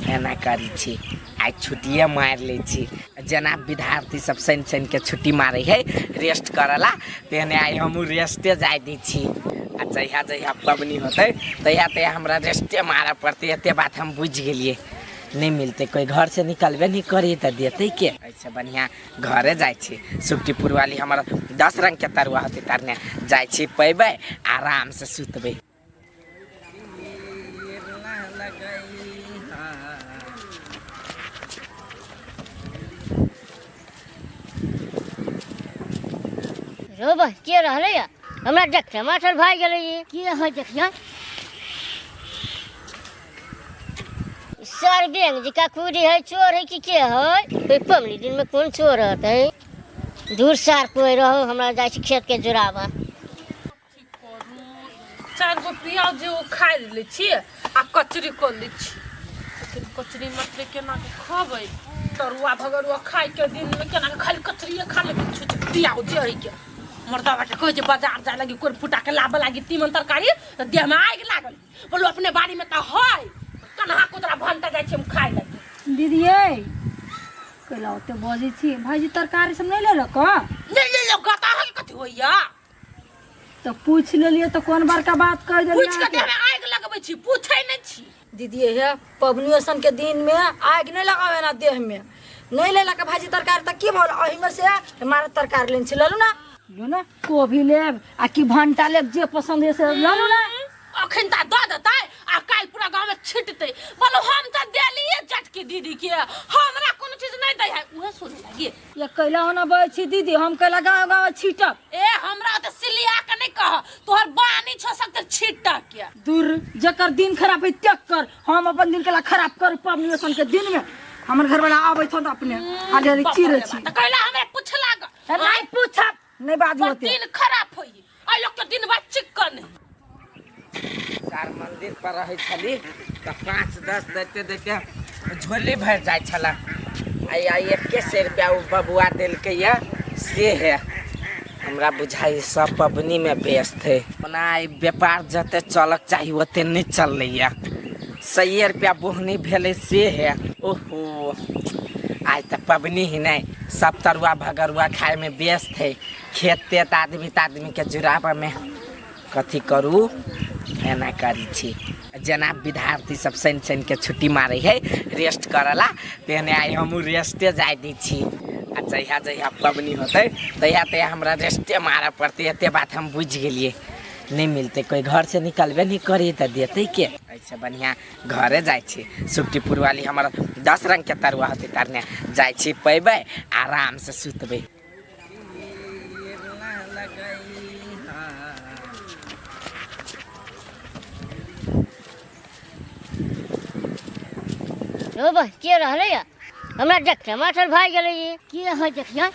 एना करी छी आज छुट्टिए मार ले छी जना विद्यार्थी सब शनि के छुट्टी मारे है रेस्ट करला तेने आई हमू रेस्टे जाय दी छी आ जहिया पबनी होते तहिया हमरा रेस्टे मारा पड़ते एते बात हम बुझ गेलिए नहीं मिलते कोई घर से निकलबे नहीं करी तो देते के ऐसे बढ़िया घरे जाय छी सुक्तिपुर वाली हमारा 10 रंग के तरुआ होते तरने जाय छी पैबे आराम से सुतबे रोबा के रहले या हमरा देख टमाटर भाई गेले ये की है देखिया सर बेंग जी का कुड़ी है चोर है कि के है कोई पमली दिन में कौन चोर रहता है दूर सार कोई रहो हमरा जाय छी खेत के जुरावा 4 गो प्याज जो खाइ ले छी आ कचरी कर ले छी कचरी मतलब केना के खाबै तरुआ भगरुआ खाइ के दिन में केना के खाली कचरी खा ले छुछ प्याज जे है के मर्दा बाटे कह जे बाजार जाय लगी कोन फुटा के लाबे लगी तीमन तरकारी त देह में आग लागल बोलो अपने बाड़ी में त है कन्हा कोतरा भंटा जाय छी हम खाइ लगी दीदी ए कला ओते बजे छी भाईजी तरकारी सब नहीं ले लक नहीं ले लो गता है कथि होइया तो पूछ लेलिए तो कौन बार का बात कह देलिए पूछ के देह में आग लगबै छी पूछै नै छी दीदी है पबनियोसन के दिन में आग नहीं लगावे ना देह में नहीं ले लक भाईजी तरकारी त की भल अही में से हमारा तरकारी लेन छी ललू ना लो ना कोभी लेब आ की भंटा लेब जे पसंद है से ललू ना अखन ता द देतै आ काल पूरा गांव में छिटतै बोलो हम त देलिए जटकी दीदी के हमरा कोनो चीज नहीं दै है उहे सुने लगी ये कैला होना बय छी दीदी हम कैला गांव गांव छीटब ए हमरा त सिलिया के नहीं कह तोहर बानी छ सकते छीटा के दूर जकर दिन खराब है त्याग कर हम अपन दिन केला खराब कर पबनियोसन के दिन में हमर घर वाला आबै थो त अपने आले चिरे छी त कैला हमरा पूछला नहीं पूछब नहीं बात होते दिन खराब होई आ लोग के दिन बाद चिकन चार मंदिर पर रहे छली तो 5-10 देते देते झोली भर जाय छला आई 1 रुपया बबुआ दिल के ये से है हमरा बुझाई सब पबनी में व्यस्त है ओना व्यापार जते चलक चाहिए ओते नहीं चल रही 100 रुपया बोहनी भेले से है ओहो आज तक पबनी ही नहीं सब तरुआ भगरुआ खाए में व्यस्त है खेत तेत आदमी के जुराबा में कथी करू एना करी छी जना विद्यार्थी सब शनि के छुट्टी मारे है रेस्ट करला तेने आई हमू रेस्टे जाय दी छी आ जहिया पबनी होते तहिया हमरा रेस्टे मारा पड़ते एते बात हम बुझ गेलिए नहीं मिलते कोई घर से निकलबे नहीं करी तो देते के ऐसे बढ़िया घरे जाय छी सुक्तिपुर वाली हमारा 10 रंग के तरुआ होते तरने जाय छी पैबे आराम से सुतबे ओ बस के रहले या हमरा देख टमाटर भाई गेले ये के है देखिया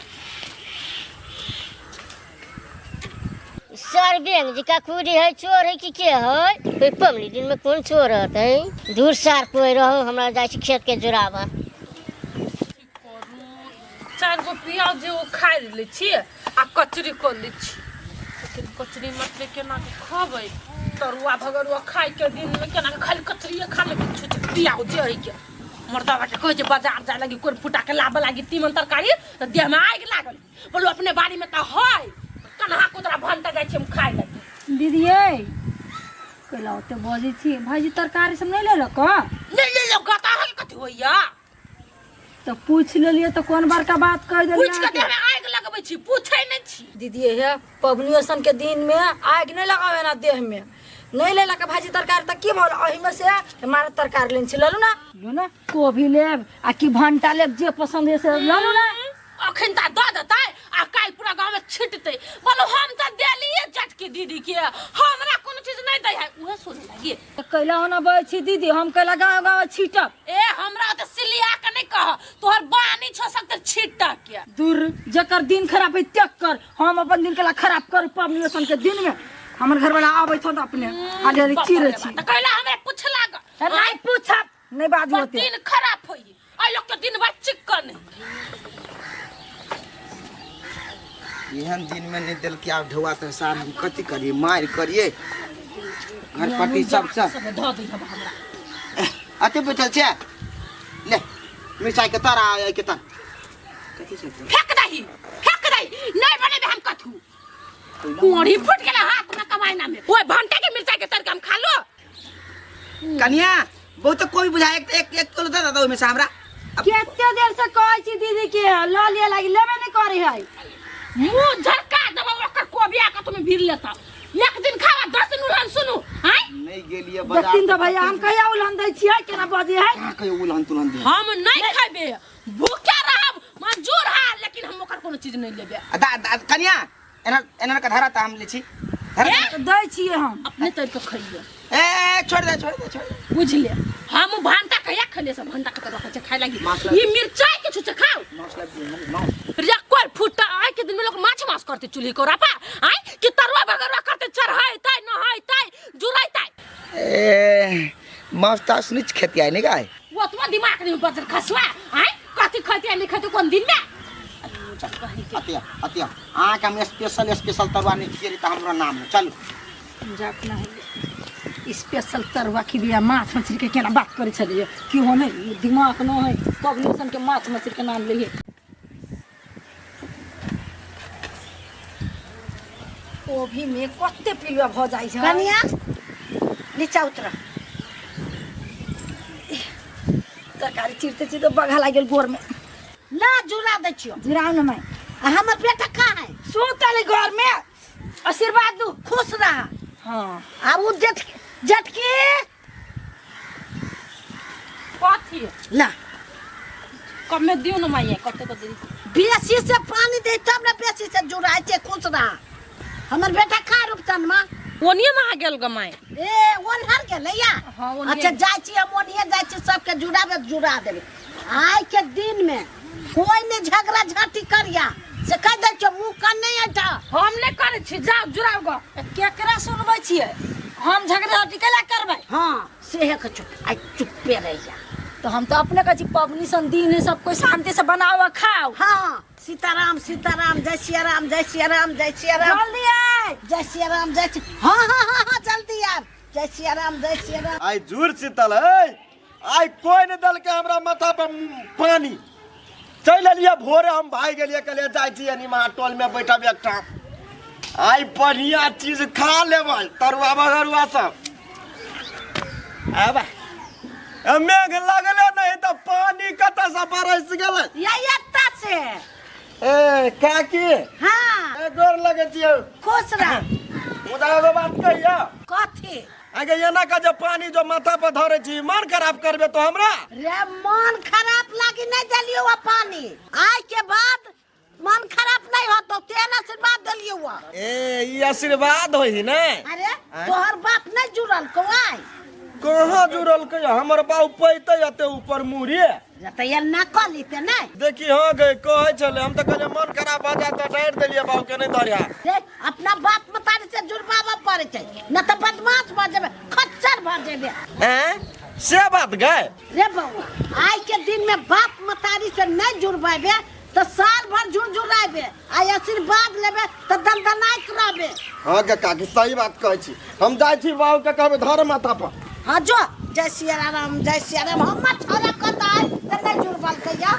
सर बेंग जी का खुदी है चोर है कि के है कोई पमली दिन में कौन चोर रहता है दूर सार कोई रहो हमरा जाय छी खेत के जोराबा 4 गो प्याज जे वो खा ले छी आ कचरी कर ले छी लेकिन कचरी मतलब केना के खाबै तरुआ भगरुआ खाइ के दिन में केना के खाली कचरी खा ले छुछ प्याज जे है के मर्दा बाटे कह जे बाजार जाय लगी कोन फुटा के लाबे लगी तीमन तरकारी त देह में आग लागल बोलो अपने बाड़ी में त है कन्हा कोतरा भंटा जाय छी हम खाइ लगी दीदी ए कहला ओते बजे छी भाजी तरकारी सब नहीं ले लो का नहीं ले लो गाता है कथि होइया तो पूछ लेलिए तो कौन बार का बात कह देलिए पूछ के देह में आग लगबै छी पूछै नै छी दीदी हे पबनियोसन के दिन में आग नहीं लगावे ना देह में नहीं लेला के भाजी तरकारी त की भल अही में से हमारा तरकारी लेन छी ललू ना कोभी लेब आ की भंटा लेब जे पसंद है से ललू ना अखन ता द देतै आ काल पूरा गांव में छिटतै बोलो हम त देलिए जटकी दीदी के हमरा कोनो चीज नहीं दै है उहे सुन लगी कैला होना बय छी दीदी हम कैला गांव गांव छीटब ए हमरा त सिलिया के नहीं कह तोहर बानी छ सकते छीटा के दूर जकर दिन खराब है त्याग कर हम अपन दिन केला खराब कर पबनियोसन के दिन में हमर घर वाला आबै छ त अपने आले चिरे छी त कैला हमरा पूछ लाग नहीं पूछब नहीं बाजू होते दिन खराब होई आ लोग के दिन भर चिकन एहन दिन में नहीं दिल क्या ढुआ तो सार हम कथी करिए मार करिए घर पट्टी सब ध दे हमरा अते बैठल छे ले मिर्चाई के तारा आय के तार कथी से फेंक दही नहीं बने हम कथू कोड़ी फुट गेला हाथ में कमाइना में ओए भंटे के मिर्चाई के तरकारी हम खा लो कन्या बहुत कोई बुझाए एक किलो दे दो में से हमरा केते देर से कहै छी दीदी के ल लिया लागी लेबे नहीं करे है मुंह झरका दबा ओकर कोबिया का तुम्हें भीड़ लेता एक दिन खावा 10 दिन उलहन सुनु हैं नहीं गेलिए बाजार दस दिन तो भैया हम कहिया उलहन दै छियै केना बजे है हां कहियो उलहन तुलहन दे हम नहीं खाबे भूखा रहब मंजूर है लेकिन हम ओकर कोनो चीज नहीं लेबे कन्या एना का धरा त हम ले छी दै छियै हम अपने तोड़ के खइए ए छोड़ दे बुझ ले हम भांटा कहिया खले सब भांटा के तरह से खाए लगी ये मिर्चाई के छुचे खाओ रेकोर फुटा आय के दिन में लोग माछ करते चूल्ही को रापा आय कि तरुआ बगरवा करते चढ़ाई ताई नहाई ताई जुराई ताई ए मास्ता सुनिच खेती आइ नहीं गाय वो तुम्हारा दिमाग नहीं बजर खसवा आय कथि खती नहीं खती कौन दिन में अतिया आ के हम स्पेशल तरुआ नहीं खिएरी त हमरा नाम है चलो जाक ना स्पेशल तरुआ खिबिया माछ मछली के केना बात करे छलिए कि हो नहीं दिमाग न है पबनियोसन के माछ मछली के नाम लिए कोभी में कते पिलुआ भ जाई छै कनिया नीचा उतर तरकारी चिरते बघा लागल गोर में ना जुरा दै छियो जुराव न मैं हमर बेटा कहाँ है सुतले घर में आशीर्वाद दू खुश रहा हां अब उ जटकी कथि ला कब में दियो न माई कते को दे बेसी से पानी दे तब ना बेसी से जुराई छै खुश रहा हमर बेटा खा रुपतन में ओनिए में आ गेल गमाई ए ओन हर गेलै या हां ओनिए अच्छा जाय छी हम ओनिए जाय छी सबके जुड़ा देबै आइ के दिन में कोई ने झगड़ा झाटी करिया से कह दे छ मुंह कर नहीं हटा हम नहीं करे छी जाओ जुड़ाओ गो केकरा सुनबै छियै हम झगड़ा झाटी केला करबै हां से है के चुप आई चुप्पे रह जा तो हम तो अपने का पबनी सन दिन है सब कोई शांति से बनाओ खाओ हां सीताराम जय सिया राम जय सिया राम जल्दी आए जय सिया राम हां जल्दी आ जय सिया राम आई जुर शीतल है आई कोई ने दल के हमरा माथा पर पानी चल लिया भोरे हम भाई गेलिए कहलिए जाय छी अनिमा टोल में बैठब एकटा आई बढ़िया चीज खा लेबै तरुआ बगरुआ सब आबा मेघ लगले नहीं तो पानी कत से बरस गेलै या एता से ए काकी हां ए गोर लगे छियो खुश रह उदा एगो बात कहिया कथि आगे एना का जो पानी जो माथा पर धरे छी मन खराब करबे तो हमरा रे मन खराब लागी नहीं दलियो वा पानी आज के बाद मन खराब नहीं हो तो तेन आशीर्वाद दलियो वा ए ई आशीर्वाद होई ने अरे तोहर बाप नहीं जुड़ल कोई कहाँ जुड़ल के हमर बाऊ पैते अते ऊपर मुड़िए जतैया ना कह लीते नहीं देखी हाँ गए कहे चले हम तो कहले मन खराब हो जाता डांट देलिए बाऊ के नहीं धरिया देख अपना बाप मतारी से जुड़वावा पड़े छै न तो बदमाश भ जेबे खच्चर भ जेबे हैं से बात गए रे बउआ आज के दिन में बाप मतारी से नहीं जुड़वाबे तो साल भर जुड़ाबे आ आशीर्वाद लेबे तो दंदनाई कराबे। हाँ के काकी सही बात कहै छी हम जाय छी बाऊ के कहबे धर माथा पर। हाँ जो जय सिया राम हम छोरा कता है तो नहीं जुड़वाल कहिया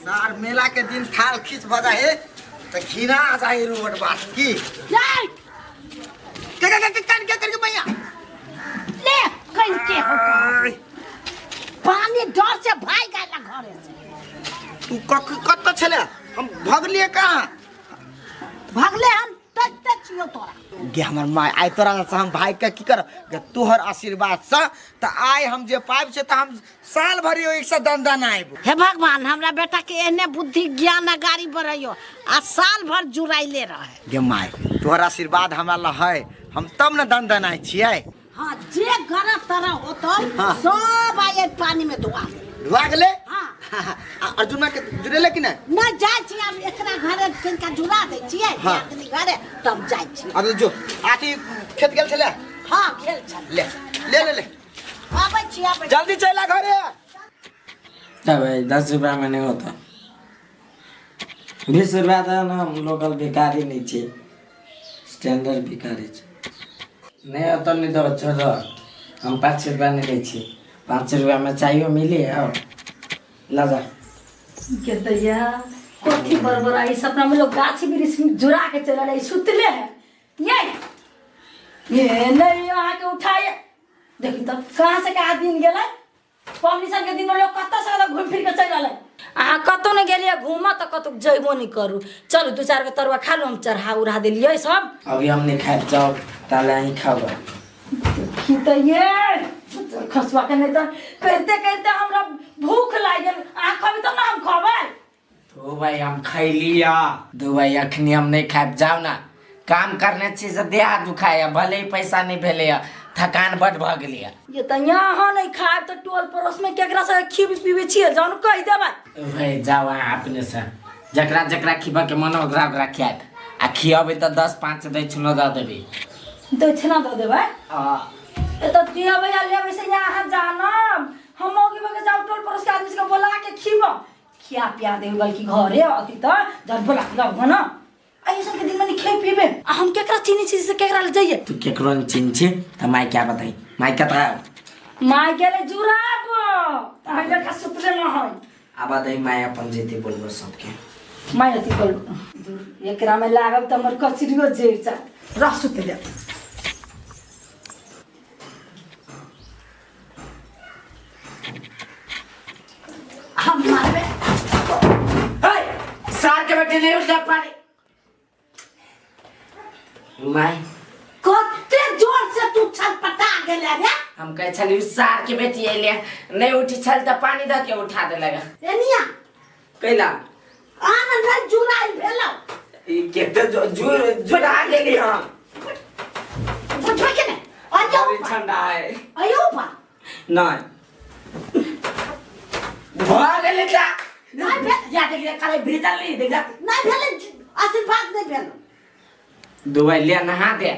सार मेला के दिन थाल खींच बजा है तो घिना आ जाए रोड बात की नहीं करके भैया ले कैसे हो पानी डर से भाई गया घरे से तू कत छले हम भगलिए कहाँ भागले हम तक छियो तोरा गे हमर माय आइ तोरा से हम भाई के की कर गे तोहर आशीर्वाद से त आइ हम जे पाइब से त हम साल भरि ओइ से दंदन आइब। हे भगवान हमरा बेटा के एहने बुद्धि ज्ञान गाड़ी बढ़ाइयो आ साल भर जुड़ाइले रहे। गे माय तोहर आशीर्वाद हमरा ल है हम तब न दंदन आइ छियै। हाँ जे गरा तरह होतो हाँ। सब आए पानी में धुआ गेले हाँ अर्जुना के जुड़ेले कि नहीं न जाय छी हम एकरा घरे किनका जुड़ा दे छियै हाँ। आदमी घरे तब जाय छी। अरे जो आती खेत गेल छले हाँ खेल चल ले ले ले ले आबै छी आबै जल्दी चला घरे। क्या भाई 10 रुपया में नहीं होता 20 रुपया था ना हम लोकल भिखारी नहीं छे स्टैंडर्ड भिखारी छे नहीं होता नहीं दो छोड़ो हम 5 रुपया नहीं ले छे 5 रुपया में चाहिए मिली और लाजा के दैया कोठी बरबर आई सपना में लोग गाछी वृक्ष में जुड़ा के चला रही सुतले है ये नहीं आके उठाए देखी तो कहाँ से कहाँ दिन गेलै पब्लिशन के दिन में लोग कत से घूम फिर के चल आले आ कतो न गेलिए घूम तो कतो जइबो नहीं करू चलो 2-4 के तरुआ खा लो हम चढ़ा उड़ा देलिए सब अभी हम नहीं खाए जाओ ताले ही खाओ की तो ये खसवा के नहीं तो करते करते हमरा भूख लाग गेल आ खबी तो ना हम खबै तो भाई हम खाई लिया दो भाई अखनी हम नहीं खाए जाओ ना काम करने से देह दुखाया भले ही पैसा नहीं भेले थकान बड भ गेलिया ये तो यहाँ नहीं खाए तो टोल पड़ोस में केकरा से खीब पीबे छिए जानो कह देबै भाई जाओ अपने से जकरा जकरा खिबा के मन ओकरा ओकरा खियात आ खियाबे तो 10-5 दै छुनो द देबी तो छना दे देबै हां ए तो दिया भैया लेबै से यहाँ जानम हम ओगी बगे जाओ टोल पड़ोस के आदमी से बोला के खिब खिया पिया देबै बल्कि घरे अति त जब बोला लग न ऐसा के दिन में खे पीबे हम केकरा चीनी चीज से केकरा ले जाइए तू केकरो चिन छे त माय क्या बताई माय का माय गेले जुराब ताहले का सुतले न होय आबा दई माय अपन जेती बोलबो सबके माय अति बोल एकरा में लागब त हमर कचरियो जेर छ रह सुतले हम मारबे हे सार के बेटे ले उठ जा पानी माय कते जोर से तू छटपटा गेले रे हम कह छली सार के बेटी एले नहीं उठी छल त पानी द के उठा दे लगा एनिया कैला आना नहीं जुराई भेलो ई केते जुड़ा गेली हम बुझबे के ने आयो अभी ठंडा है आयो बा नहीं भागले का नहीं भेल या देख काले भीतर नहीं देखा नहीं भेल आशीर्वाद नहीं भेल दुबई ले नहा दे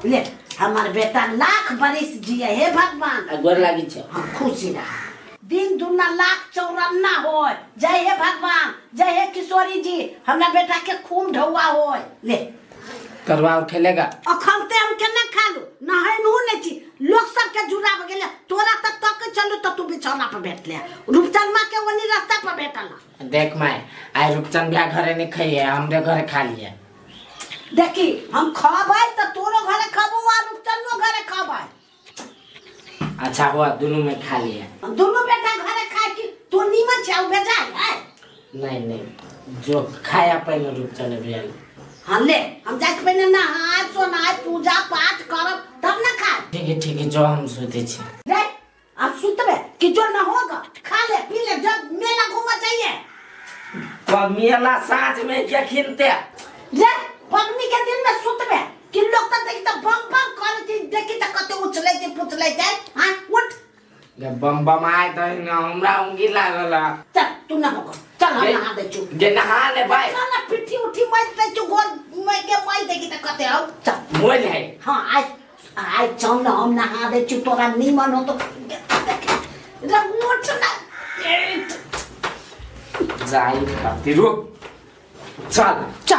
ले हमार बेटा लाख बरिस जिए हे भगवान गोर लागी छ हम खुशी रह दिन दुना लाख 54 होय जय हे भगवान जय हे किशोरी जी हमरा बेटा के खून ढौआ होय ले करवाओ खेलेगा अखमते हम केना खालू नहाय नु ने छी लोग सब के जुड़ाब गेले तोरा तक चलू त तू बिछौना पर बैठ ले रूपचंद मां के वनी रास्ता पर बैठल देख माय आई रूपचंद भैया घरे नहीं खाइए हमरे घरे खा लिए देखी हम खाबै त तोरो घरे खाबो आ रूपचंदो घरे खाबै अच्छा हुआ दोनों में खा लिए दोनों बेटा घरे खाए कि तू नीमन छौ बेजाय है नहीं नहीं जो खाया पहले रूपचंद भैया हां ले हम जाके पहले नहाय सोनाय पूजा पाठ करब तब ना खाए ठीक है जो हम सोते छी रे अब सुतबे कि जो ना होगा खा ले पी ले जब मेला घूमा चाहिए तो मेला साँझ में क्या खिलते रे पगनी के दिन में सुतबे कि लोग त देखि त बम बम करे छी देखि त कते उछले छी पुछले छै हां उठ जब बम बम आए तो ना हमरा उंगली लागल चल तू ना होगा चल हम नहा दे छु जे नहा ले भाई चल ना पिट्ठी उठी मार दे छु गोल मैं के मार दे की त कते आओ चल मोल है हां आज चल ना हम नहा दे छु तोरा नीमन हो तो रब नोट ना जाई खातिर रुक चल चल